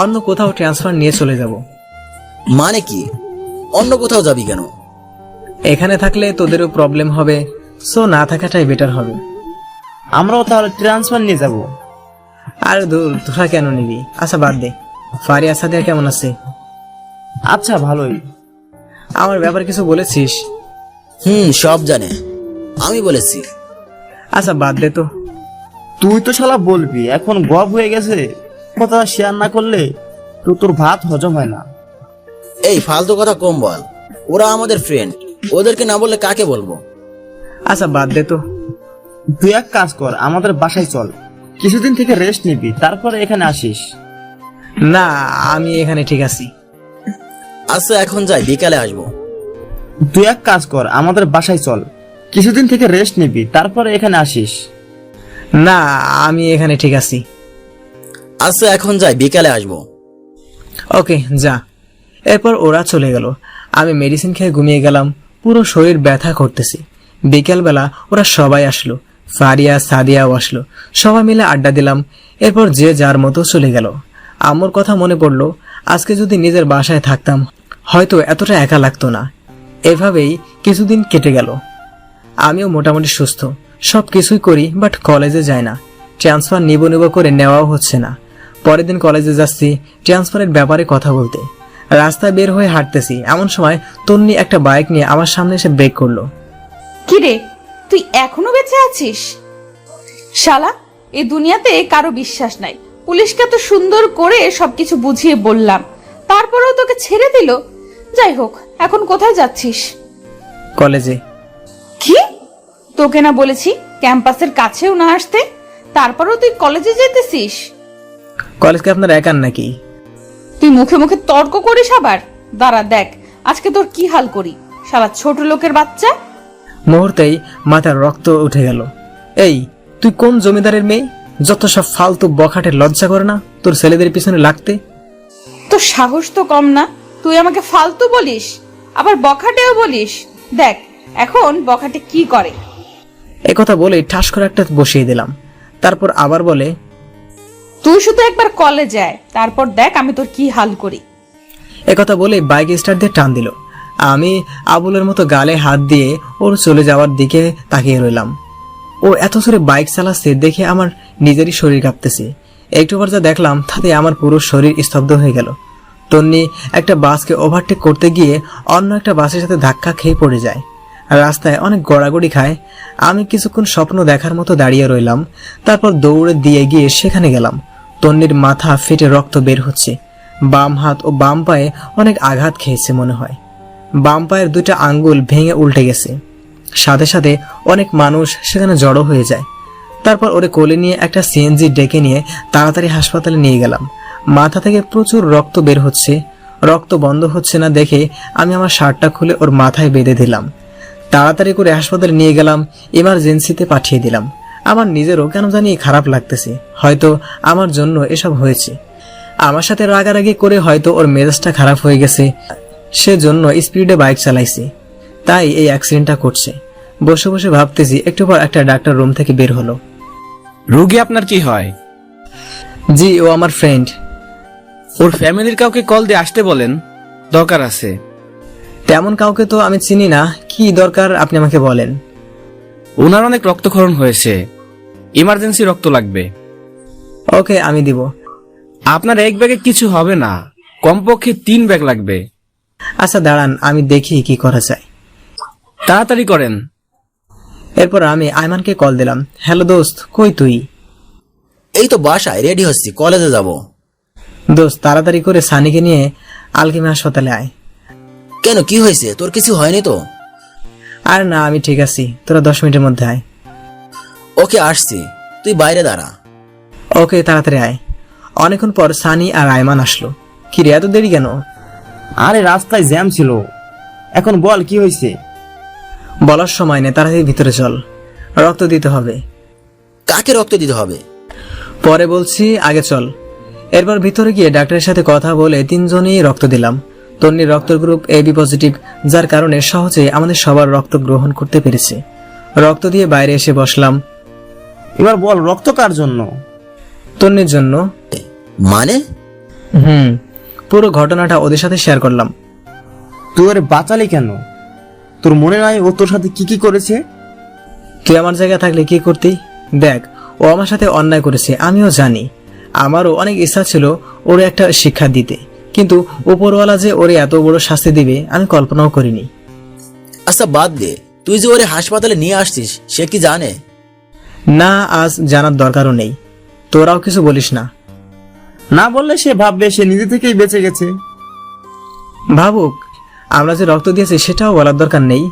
অন্য কোথাও ট্রান্সফার নিয়ে চলে যাব। মানে কি? অন্য কোথাও যাবি কেন? এখানে থাকলে তোদেরও প্রবলেম হবে, সো না থাকাটাই বেটার হবে। আমরাও তাহলে ট্রান্সফার নিয়ে যাব। আর দূর, তোরা কেন নিবি? আচ্ছা বাদ দে। ফারিয়া সাদিয়া কেমন আছে? আচ্ছা ভালোই। আমার ব্যাপারে কিছু বলেছিস? সব জানে, আমি বলেছি। আচ্ছা বাদ দে তো। তুই তো শালা বলবি, এখন গপ হয়ে গেছে। কথা শেয়ার না করলে তো তোর ভাত হজম হয় না। এই ফালতু কথা কম বল, ওরা আমাদের ফ্রেন্ড, ওদেরকে না বললে কাকে বলবো? আচ্ছা বাদ দে তো। তুই এক কাজ কর, আমাদের বাসায় চল, কিছুদিন থেকে রেস্ট নিবি, তারপরে এখানে আসিস। না, আমি এখানে ঠিক আছি। আচ্ছা এখন যাই, বিকালে আসবো। তুই এক কাজ কর, আমাদের বাসায় চল, কিছুদিন থেকে রেস্ট নিবি, তারপরে এখানে আসিস। না, আমি এখানে ঠিক আছি। আচ্ছা এখন যাই, বিকালে আসবো। ওকে যা। এরপর ওরা চলে গেল। আমি মেডিসিন খেয়ে ঘুমিয়ে গেলাম। পুরো শরীর ব্যথা করতেছি। বিকেলবেলা ওরা সবাই আসলো। ফারিয়া সাদিয়াও আসলো। সবাই মিলে আড্ডা দিলাম। এরপর যে যার মতো চলে গেল। আম্মুর কথা মনে পড়লো, আজকে যদি নিজের বাসায় থাকতাম হয়তো এতটা একা লাগতো না। এভাবেই কিছুদিন কেটে গেল। আমিও মোটামুটি সুস্থ, সব কিছুই করি, বাট কলেজে যাই না। ট্রান্সফার নিব করে নেওয়াও হচ্ছে না। পরের দিন কলেজে যাচ্ছি ট্রান্সফারের ব্যাপারে কথা বলতে। রাস্তায় বের হয়ে হাঁটতেছি, এমন সময় তন্নি একটা বাইক নিয়ে আমার সামনে এসে ব্রেক করলো। কিরে, তুই এখনো বেঁচে আছিস? শালা, এই দুনিয়াতে কারো বিশ্বাস নাই। পুলিশকে তো সুন্দর করে সবকিছু বুঝিয়ে বললাম, তারপরেও তোকে ছেড়ে দিল। যাই হোক, এখন কোথায় যাচ্ছিস? কলেজে। কি? তোকে না বলেছি ক্যাম্পাসের কাছেও না আসতে, তারপরেও তুই কলেজে যেতেছিস? কলেজকে আপনার একার নাকি? তুই মুখে মুখে তর্ক করিস আবার। দাঁড়া দেখ আজকে তোর কি হাল করি, শালা ছোট লোকের বাচ্চা। মুহূর্তেই মাথার রক্ত উঠে গেল। এই, তুই কোন জমিদারের মেয়ে? যত সব ফালতু বখাটে, লজ্জা করে না তোর ছেলেদের পিছনে লাগতে? তোর সাহস তো কম না, তুই আমাকে ফালতু বলিস, আবার বখাটেও বলিস। দেখ এখন বখাটে কি করে। একথা বলে ঠাস করে একটা বসিয়ে দিলাম। তারপর আবার বলে, তুই শুধু একবার কলেজে আয়, তারপর দেখ আমি তোর কি হাল করি। একথা বলে বাইক স্টার্ট দিয়ে টান দিল। আমি আবুলের মতো গালে হাত দিয়ে ওর চলে যাওয়ার দিকে তাকিয়ে রইলাম। ও এত জোরে বাইক চালাচ্ছে দেখে আমার নিজেরই শরীর কাঁপতেছে। একটু পর যা দেখলাম তাতে আমার পুরো শরীর স্তব্ধ হয়ে গেল। তন্নি একটা বাসকে ওভারটেক করতে গিয়ে অন্য একটা বাসের সাথে ধাক্কা খেয়ে পড়ে যায়। রাস্তায় অনেক গড়াগড়ি খায়। আমি কিছুক্ষণ স্বপ্ন দেখার মতো দাঁড়িয়ে রইলাম। তারপর দৌড়ে দিয়ে গিয়ে সেখানে গেলাম। তন্নির মাথা ফেটে রক্ত বের হচ্ছে। বাম হাত ও বাম পায়ে অনেক আঘাত খেয়েছে মনে হয়। বাম পায়ের দুইটা আঙ্গুল ভেঙে উল্টে গেছে। সাথে সাথে অনেক মানুষ সেখানে জড়ো হয়ে যায়। তারপর ওরে কোলে নিয়ে একটা সিএনজি ডেকে নিয়ে তাড়াতাড়ি হাসপাতালে নিয়ে গেলাম। মাথা থেকে প্রচুর রক্ত বের হচ্ছে। রক্ত বন্ধ হচ্ছে না দেখে আমি আমার শার্টটা খুলে ওর মাথায় বেঁধে দিলাম। তাড়াতাড়ি করে হাসপাতালে নিয়ে গেলাম, এমার্জেন্সিতে পাঠিয়ে দিলাম। আমার নিজেরও কেন জানি খারাপ লাগতেছে, হয়তো আমার জন্য এসব হয়েছে। আমার সাথে রাগারাগি করে হয়তো ওর মেজাজটা খারাপ হয়ে গেছে, সেজন্য স্পিডে বাইক চালাইছি, তাই এই অ্যাক্সিডেন্টটা করছে। বসে বসে ভাবতেছি, একটু পর একটা ডাক্তার রুম থেকে বের হলো। রোগী আপনার কি হয়? জি, ও আমার ফ্রেন্ড। ওর ফ্যামিলির কাউকে কল দিয়ে আসতে বলেন, দরকার আছে। তেমন কাউকে তো আমি চিনি না, কি দরকার আপনি আমাকে বলেন। ওনার অনেক রক্তক্ষরণ হয়েছে, ইমার্জেন্সি রক্ত লাগবে। ওকে, আমি দিব। আপনার এক ব্যাগে কিছু হবে না, কমপক্ষে 3 ব্যাগ লাগবে। আচ্ছা দাঁড়ান, আমি দেখি কি করা যায়। তাড়াতাড়ি করেন। এরপর আমি আয়মানকে কল দিলাম। হ্যালো দোস্ত, কই তুই? এই তো বাসায় রেডি হচ্ছি, কলেজে যাব। দোস্ত তাড়াতাড়ি করে সানিকে নিয়ে আলকিমি হাসপাতালে আয়। কেন, কি হয়েছে? তোর কিছু হয়নি তো? আর না, আমি ঠিক আছি, তোরা 10 মিনিটের মধ্যে আয়। ওকে, আসছি, তুই বাইরে দাঁড়া। ওকে, তাড়াতাড়ি আয়। অনেকক্ষণ পর সানি আর আয়মান আসলো। কি রে, এত দেরি কেন? আরে রাস্তায় জ্যাম ছিল। এখন বল কি হয়েছে? বলার সময় নেই, তাড়াতাড়ি ভিতরে চল, রক্ত দিতে হবে। কাকে রক্ত দিতে হবে? পরে বলছি, আগে চল। এরপর ভিতরে গিয়ে ডাক্তারের সাথে কথা বলে 3 জনেই রক্ত দিলাম। তন্নির রক্ত গ্রুপ AB পজিটিভ, যার কারণে সহজে আমাদের সবার রক্ত গ্রহণ করতে পেরেছে। রক্ত দিয়ে বাইরে এসে বসলাম। এবার বল রক্ত কার জন্য? তন্নির জন্য। মানে? পুরো ঘটনাটা ওদের সাথে শেয়ার করলাম। তুই ওরে বাঁচালি কেন? তোর মনে নাই ও তোর সাথে কি কি করেছে? তুই আমার জায়গায় থাকলে কি করতি? দেখ, ও আমার সাথে অন্যায় করেছে, আমিও জানি। আমারও অনেক ইচ্ছা ছিল ওরে একটা শিক্ষা দিতে, কিন্তু উপরওয়ালা যে ওরে এত বড় শাস্তি দিবে আমি কল্পনাও করিনি। আচ্ছা বাদ দে, তুই যে ওরে হাসপাতালে নিয়ে আসছিস সে কি জানে? না, আজ জানার দরকারও নেই। তোরাও কিছু বলিস না। না বললে সে ভাববে সে নিজে থেকেই বেঁচে গেছে। ভাবুক, আমরা যে রক্ত দিয়েছি সেটাও বলার দরকার নেই।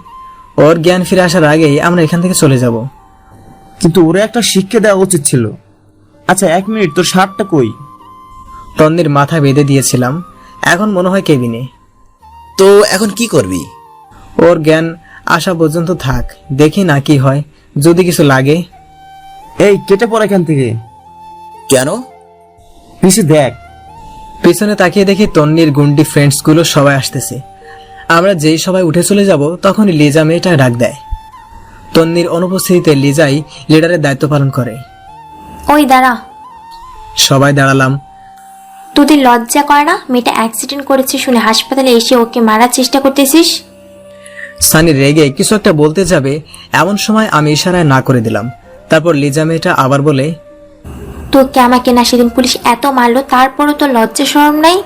ওর জ্ঞান ফিরে আসার আগেই আমরা এখান থেকে চলে যাব। কিন্তু ওরে একটা শিক্ষা দেওয়া উচিত ছিল। আচ্ছা 1 মিনিট, তোর শার্টটা কই? তন্নির মাথা বেঁধে দিয়েছিলাম, এখন মনে হয় কেবিনে। তো এখন কি করবি? ওর জ্ঞান আসা পর্যন্ত থাক, দেখি না কি হয়, যদি কিছু লাগে। এই কেটে পড় এখান থেকে। কেন? পিছে দেখ। পিছনে তাকিয়ে দেখি তন্নির গুন্ডি ফ্রেন্ডস গুলো সবাই আসতেছে। আমরা যেই সবাই উঠে চলে যাব তখনই লিজা মেয়েটা ডাক দেয়। তন্নির অনুপস্থিতিতে লিজাই লিডারের দায়িত্ব পালন করে। ওই দাঁড়া। সবাই দাঁড়ালাম। তোদের লজ্জা করে না? মেয়েটা অ্যাক্সিডেন্ট করেছে শুনে হাসপাতালে এসে ওকে মারার চেষ্টা করতেছিস? সানি রেগে কিছু একটা বলতে যাবে, এমন সময় আমি ইশারায় না করে দিলাম। তারপর লিজা মেয়েটা আবার বলে, তোকে আমাকে না সেদিন পুলিশ এত মারলো, তারপরও তো লজ্জা শরম নাই?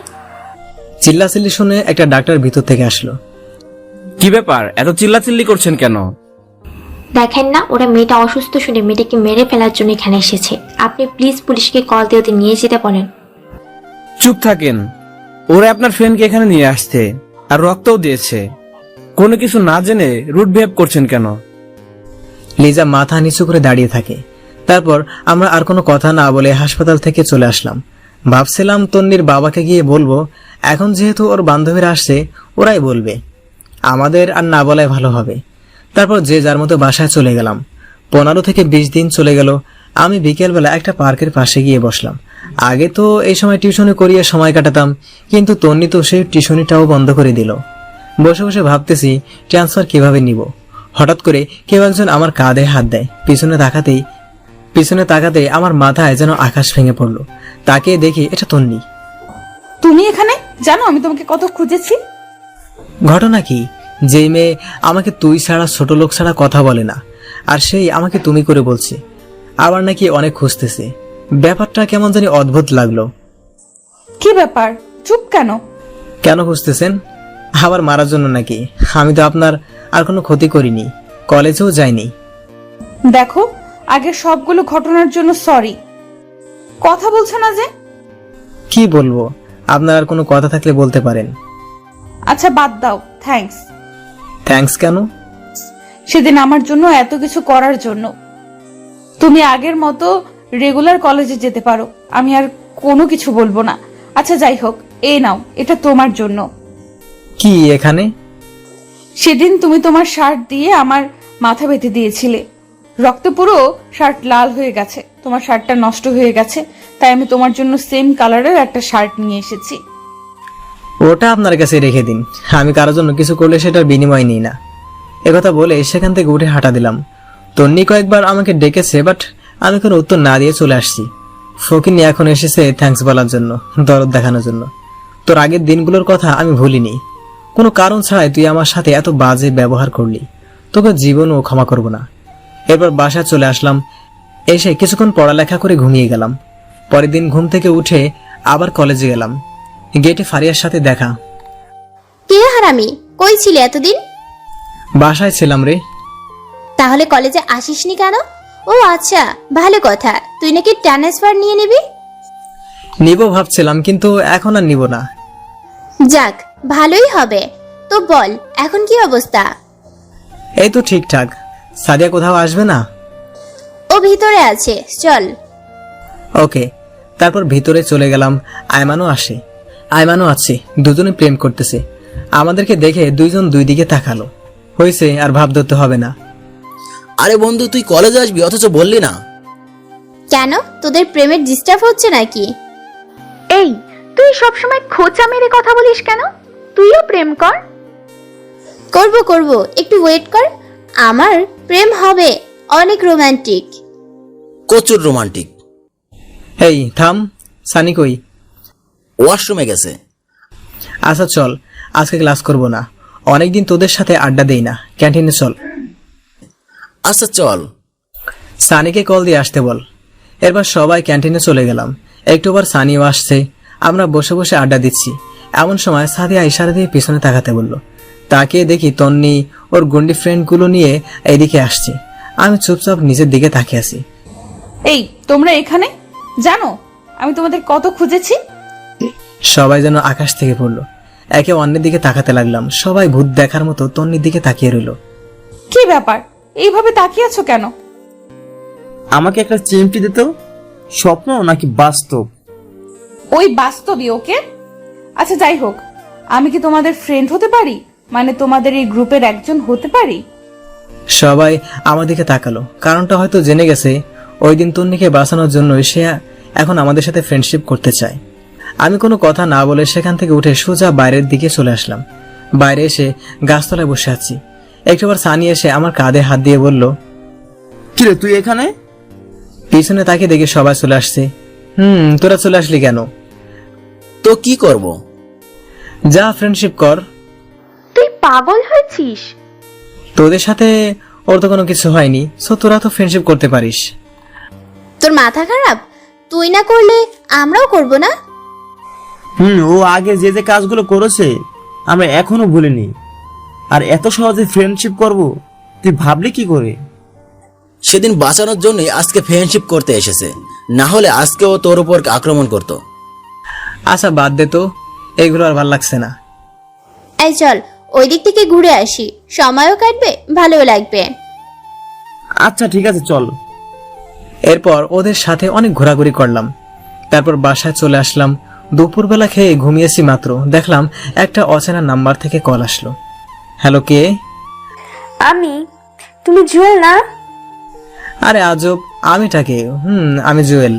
চিল্লাচিল্লি শুনে একটা ডাক্তার ভিতর থেকে আসলো। কি ব্যাপার, এত চিল্লাচিল্লি করছেন কেন? দেখেন না, ওরা মেয়েটা অসুস্থ শুনে মেয়েটাকে মেরে ফেলার জন্য এখানে এসেছে। আপনি প্লিজ পুলিশকে কল দিয়ে ওদের নিয়ে যেতে বলেন। চুপ থাকেন, ওরা আপনার ফ্রেন্ডকে এখানে নিয়ে আসছে আর রক্তও দিয়েছে। কোনো কিছু না জেনে রুট বিহেভ করছেন কেন? লিজা মাথা নিচু করে দাঁড়িয়ে থাকে। তারপর আমরা আর কোনো কথা না বলে হাসপাতাল থেকে চলে আসলাম। ভাবছিলাম তন্নির বাবাকে গিয়ে বলবো, এখন যেহেতু ওর বান্ধবীরা আসছে ওরাই বলবে, আমাদের আর না বলাই ভালো হবে। তারপর যে যার মতো বাসায় চলে গেলাম। 15 থেকে 20 দিন চলে গেল। আমি বিকেলবেলা একটা পার্কের পাশে গিয়ে বসলাম। আগে তো এই সময় টিউশনি করিয়ে সময় কাটাতাম, কিন্তু তন্নি তো সেই টিউশনিটাও বন্ধ করে দিল। বসে বসে ভাবতেছি ট্রান্সফার কিভাবে নিব। হঠাৎ করে কেউ একজন আমার কাঁধে হাত দেয়। পিছনে তাকাতেই আমার মাথায় যেন আকাশ ভেঙে পড়লো। তাকে দেখি এটা তন্নি। তুমি এখানে? জানো আমি তোমাকে কত খুঁজেছি। ঘটনা কি, যেই মেয়ে আমাকে তুই ছাড়া ছোট লোক ছাড়া কথা বলে না, আর সেই আমাকে তুমি করে বলছে, আবার নাকি অনেক খুঁজতেছে। ব্যাপারটা কেমন জানি অদ্ভুত লাগলো। কি ব্যাপার, চুপ কেন? কেন খুঁজতেছেন? আবার মারার জন্য নাকি? আমি তো আপনার আর কোনো ক্ষতি করিনি, কলেজেও যাইনি। দেখো, আগে সবগুলো ঘটনার জন্য সরি। কথা বলছো না যে? কি বলবো, আপনার আর কোনো কথা থাকলে বলতে পারেন। আচ্ছা বাদ দাও, থ্যাঙ্কস। থ্যাঙ্কস কেন? সেদিন আমার জন্য এত কিছু করার জন্য। তুমি আগের মতো রেগুলার কলেজে যেতে পারো, আমি আর কোনো কিছু বলবো না। আচ্ছা যাই হোক, এই নাও, এটা তোমার জন্য। কি এখানে? সেদিন তুমি তোমার শার্ট দিয়ে আমার মাথা বেঁধে দিয়েছিলে। রক্তে পুরো শার্ট লাল হয়ে গেছে, তোমার শার্টটা নষ্ট হয়ে গেছে, তাই আমি তোমার জন্য সেম কালারের একটা শার্ট নিয়ে এসেছি। ওটা আপনার কাছে রেখে দিন, আমি কারোর জন্য কিছু করলে সেটার বিনিময় নিই না। একথা বলে সেখান থেকে উঠে হাঁটা দিলাম। তন্নি কয়েকবার আমাকে ডেকেছে, বাট আমি কোনো উত্তর না দিয়ে চলে আসছি। ফকিনি এখন এসেছে থ্যাঙ্কস বলার জন্য, দরদ দেখানোর জন্য। তোর আগের দিনগুলোর কথা আমি ভুলিনি। কোনো কারণ ছাড়াই তুই আমার সাথে এত বাজে ব্যবহার করলি, তোকে জীবনও ক্ষমা করব না। এরপর বাসায় চলে আসলাম। এসে কিছুক্ষণ পড়ালেখা করে ঘুমিয়ে গেলাম। পরের দিন ঘুম থেকে উঠে আবার কলেজে গেলাম। গেটে ফারিয়ার সাথে দেখা। কে হারামি, কই ছিলে এতদিন? বাসায় ছিলাম রে। তাহলে কলেজে আসিসনি কেন? ও আচ্ছা, ভালো কথা। তুই নাকি ট্রান্সফার নিয়ে নিবি? নিব ভাবছিলাম, কিন্তু এখন আর নিব না। যাক, ভালোই হবে। তো বল, এখন কি অবস্থা? এই তো ঠিকঠাক। সাদিয়া কোথাও আসবে না? ও ভিতরে আছে, চল। ওকে। তারপর ভিতরে চলে গেলাম। আয়মানও আছে। দুজনে প্রেম করতেছে। আমাদেরকে দেখে দুইজন দুই দিকে তাকালো। হয়েছে, আর ভাব ধরতে হবে না। আরে বন্ধু, তুই কলেজে আসবি অথচ বললি না। কেন, তোদের প্রেমের ডিস্টার্ব হচ্ছে নাকি? এই, তুই সবসময় খোঁচা মেরে কথা বলিস কেন? তুইও প্রেম কর। করব, একটু ওয়েট কর। আমার প্রেম হবে, অনেক রোমান্টিক। প্রচুর রোমান্টিক। এই থাম, সানি কই? ওয়াশরুমে গেছে। আচ্ছা চল, আজকে ক্লাস করব না। অনেকদিন তোদের সাথে আড্ডা দেই না, ক্যান্টিনে চল। আচ্ছা চল। সানিকে কল দিয়ে আসতে বল। এরপর সবাই ক্যান্টিনে চলে গেলাম। একটু পর সানিও আসছে। আমরা বসে বসে আড্ডা দিচ্ছি। এমন সময় সাদিয়া ইশারা দিয়ে পিছনে তাকাতে বলল। তাকে দেখি তন্নি ওর গুন্ডি ফ্রেন্ডগুলো নিয়ে এইদিকে আসছে। আমি চুপচাপ নিজের দিকে তাকিয়ে আছি। এই, তোমরা এখানে? জানো আমি তোমাদের কত খুঁজেছি। সবাই যেন আকাশ থেকে পড়লো। একে অন্যের দিকে তাকাতে লাগলাম। সবাই ভূত দেখার মতো তন্নির দিকে তাকিয়ে রইল। কি ব্যাপার, এইভাবে তাকিয়ে আছো কেন? আমাকে একটা চিমটি দিত। স্বপ্ন নাকি বাস্তব? ওই বাস্তবই। ওকে, আচ্ছা যাই হোক, আমি কি তোমাদের ফ্রেন্ড হতে পারি? মানে তোমাদের এই গ্রুপের একজন হতে পারি? সবাই আমার দিকে তাকালো। কারণটা হয়তো জেনে গেছে। ওই দিন তন্নিকে বাঁচানোর জন্য সে এখন আমাদের সাথে ফ্রেন্ডশিপ করতে চায়। আমি কোনো কথা না বলে সেখান থেকে উঠে সোজা বাইরের দিকে চলে আসলাম। বাইরে এসে গাছতলায় বসে আছি। একটাবার সানি এসে আমার কাঁধে হাত দিয়ে বলল, কিরে তুই এখানে? পিছনে তাকে দেখে সবাই চলে আসছে। তোরা চলে আসলি কেন? তো কি করব? যা ফ্রেন্ডশিপ কর। তুই পাগল হয়েছিস? তোদের সাথে ওর তো কোনো কিছু হয়নি, সো তোরা তো ফ্রেন্ডশিপ করতে পারিস। তোর মাথা খারাপ? তুই না করলে আমরাও করব না? ও আগে যে যে কাজগুলো করেছে আমরা এখনো ভুলিনি, আর এত সহজে ফ্রেন্ডশিপ করব তুই ভাবলি কি করে? সেদিন বাঁচানোর জন্যই আজকে ফ্রেন্ডশিপ করতে এসেছে, না হলে আজকে ও তোর উপর আক্রমণ করত। আচ্ছা বাদ দে তো, এইগুলো আর ভাল লাগছে না। এই চল ওই দিক থেকে ঘুরে আসি, সময়ও কাটবে, ভালোও লাগবে। আচ্ছা ঠিক আছে চল। এরপর ওদের সাথে অনেক ঘোরাঘুরি করলাম, তারপর বাসায় চলে আসলাম। দুপুরবেলা খেয়ে ঘুমিয়েছি মাত্র, দেখলাম একটা অচেনা নাম্বার থেকে কল আসলো। হ্যালো, কে? আমি। তুমি জুয়েল না? আরে আজব, আমিটাকে? আমি জুয়েল।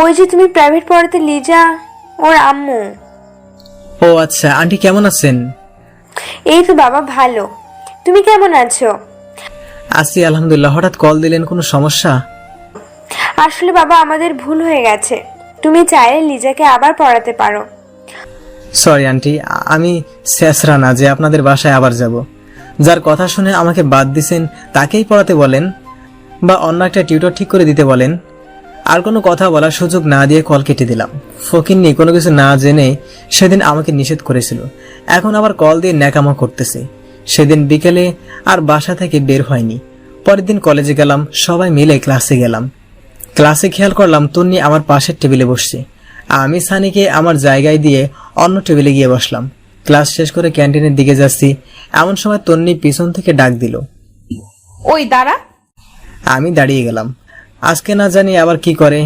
ওই যে তুমি প্রাইভেট পড়াতে লিজা, ওর আম্মু। ও আচ্ছা, আন্টি কেমন আছেন? এই তো বাবা ভালো, তুমি কেমন আছো? আছি আলহামদুলিল্লাহ। হঠাৎ কল দিলেন, কোনো সমস্যা? আসলে বাবা আমাদের ভুল হয়ে গেছে, তুমি চাইলে লিজাকে আবার পড়াতে পারো। সরি আন্টি, আমি শেষরা না যে আপনাদের বাসায় আবার যাব। যার কথা শুনে আমাকে বাদ দিছেন তাকেই পড়াতে বলেন, বা অন্য একটা টিউটর ঠিক করে দিতে বলেন। আর কোনো কথা বলার সুযোগ না দিয়ে কল কেটে দিলাম। ফকিন্নি কোনো কিছু না জেনে সেদিন আমাকে নিষেধ করেছিল, এখন আবার কল দিয়ে ন্যাকামো করতেছে। সেদিন বিকেলে আর বাসা থেকে বের হয়নি। পরের দিন কলেজে গেলাম, সবাই মিলে ক্লাসে গেলাম। ক্লাসে খেয়াল করলাম তন্নি আমার পাশের টেবিলে বসছে। আমি সানিকে আমার জায়গায় দিয়ে অন্য টেবিলে গিয়ে বসলাম। ক্লাস শেষ করে ক্যান্টিনের দিকে যাচ্ছি, এমন সময় তন্নি পিছন থেকে ডাক দিল, ওই দাঁড়া। আমি দাঁড়িয়ে গেলাম। আজকে না জানি আবার কি করে,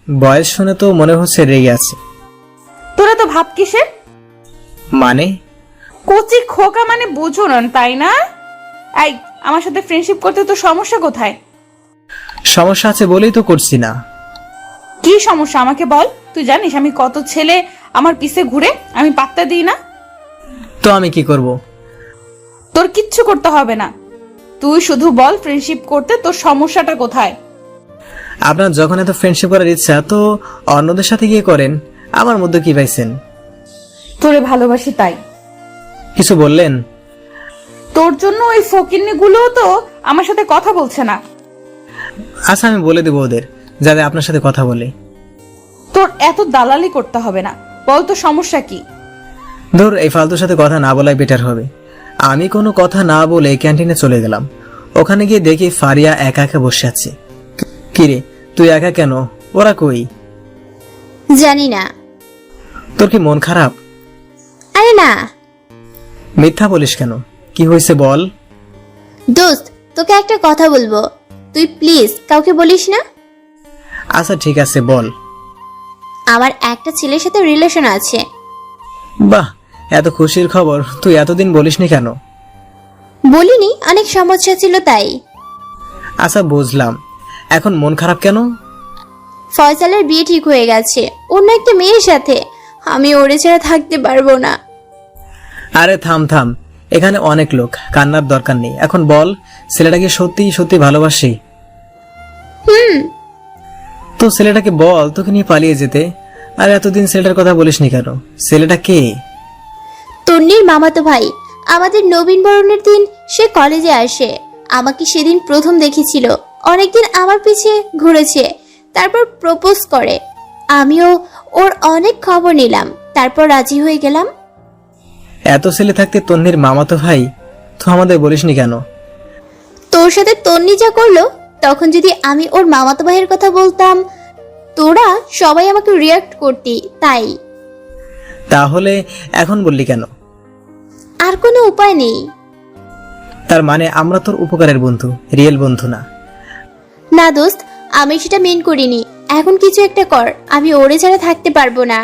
বয়স শুনে তো মনে হচ্ছে রেগে আছে। তোরা তো ভাব কিসের? মানে? কচি খোকা মানে বুঝো না, তাই না? এই, আমার সাথে ফ্রেন্ডশিপ করতে তো সমস্যা কোথায়? সমস্যা আছে বলেই তো করছি না। কি সমস্যা আমাকে বল। তুই জানিস আমি কত ছেলে আমার পিছে ঘুরে, আমি পাত্তা দিই না। তো আমি কি করব? তোর কিচ্ছু করতে হবে না, তুই শুধু বল ফ্রেন্ডশিপ করতে তোর সমস্যাটা কোথায়। আপনার যখন এত ফ্রেন্ডশিপ করার ইচ্ছা তো অন্যদের সাথে গিয়ে করেন, আমার মধ্যে কি পাইছেন? তোরে ভালোবাসি তাই। কিছু বললেন? তোর জন্য ওই ফকিন্নি গুলো তো আমার সাথে কথা বলছে না। আচ্ছা আমি বলে দেবো ওদের যাতে আপনার সাথে কথা বলে। তোর এত দালালি করতে হবে না, বল তো সমস্যা কি? ধর, এই ফালতুর সাথে কথা না বলাই বেটার হবে। আমি কোনো কথা না বলে ক্যান্টিনে চলে গেলাম। ওখানে গিয়ে দেখি ফারিয়া একা একা বসে আছে। কিরে, তুই একা কেন? ওরা কই? জানি না। তোর কি মন খারাপ? আরে না। মিথ্যা বলিস কেন? কি হয়েছে বল। দোস্ত, তোকে একটা কথা বলবো, তুই প্লিজ কাউকে বলিস না। আচ্ছা ঠিক আছে, বল। আমার একটা ছেলের সাথে রিলেশন আছে। বাহ, এত খুশির খবর তুই এতদিন বলিসনি কেন? বলিনি, অনেক সমস্যা ছিল তাই। আচ্ছা বুঝলাম, এখন মন খারাপ কেন? ফয়সালের বিয়ে ঠিক হয়ে গেছে অন্য একটা মেয়ের সাথে, আমি ওরে ছাড়া থাকতে পারবো না। আরে থাম থাম, এখানে অনেক লোক, কান্নার দরকার নেই। এখন বল, ছেলেটাকে সত্যি সত্যি ভালোবাসি? তো ছেলেটাকে বল তোকে নিয়ে পালিয়ে যেতে। আর এতদিন ছেলেটার কথা বলিসনি কেন? ছেলেটা কে? তন্নির মামাতো ভাই। আমাদের নবীন বরণের দিন সে কলেজে আসে, আমাকে সেদিন প্রথম দেখেছিল, অনেকদিন আমার পিছে ঘুরেছে, তারপর প্রপোজ করে। আমিও ওর অনেক খবর নিলাম, তারপর রাজি হয়ে গেলাম। এত ছেলে থাকতে তন্নির মামাতো ভাই, তো আমাদের বলিসনি কেন? তোর সাথে তন্নি যা করলো, তখন যদি আমি ওর মামাতো ভাইয়ের কথা বলতাম, তোরা সবাই আমাকে রিয়াক্ট করতি, তাই। তাহলে এখন বললি কেন? আর কোনো উপায় নেই। তার মানে আমরা তোর উপকারের বন্ধু, রিয়েল বন্ধু না? না দোস্ত, আমি সেটা মেন করিনি। এখন কিছু একটা কর, আমি ওরে ছাড়া থাকতে পারবো না।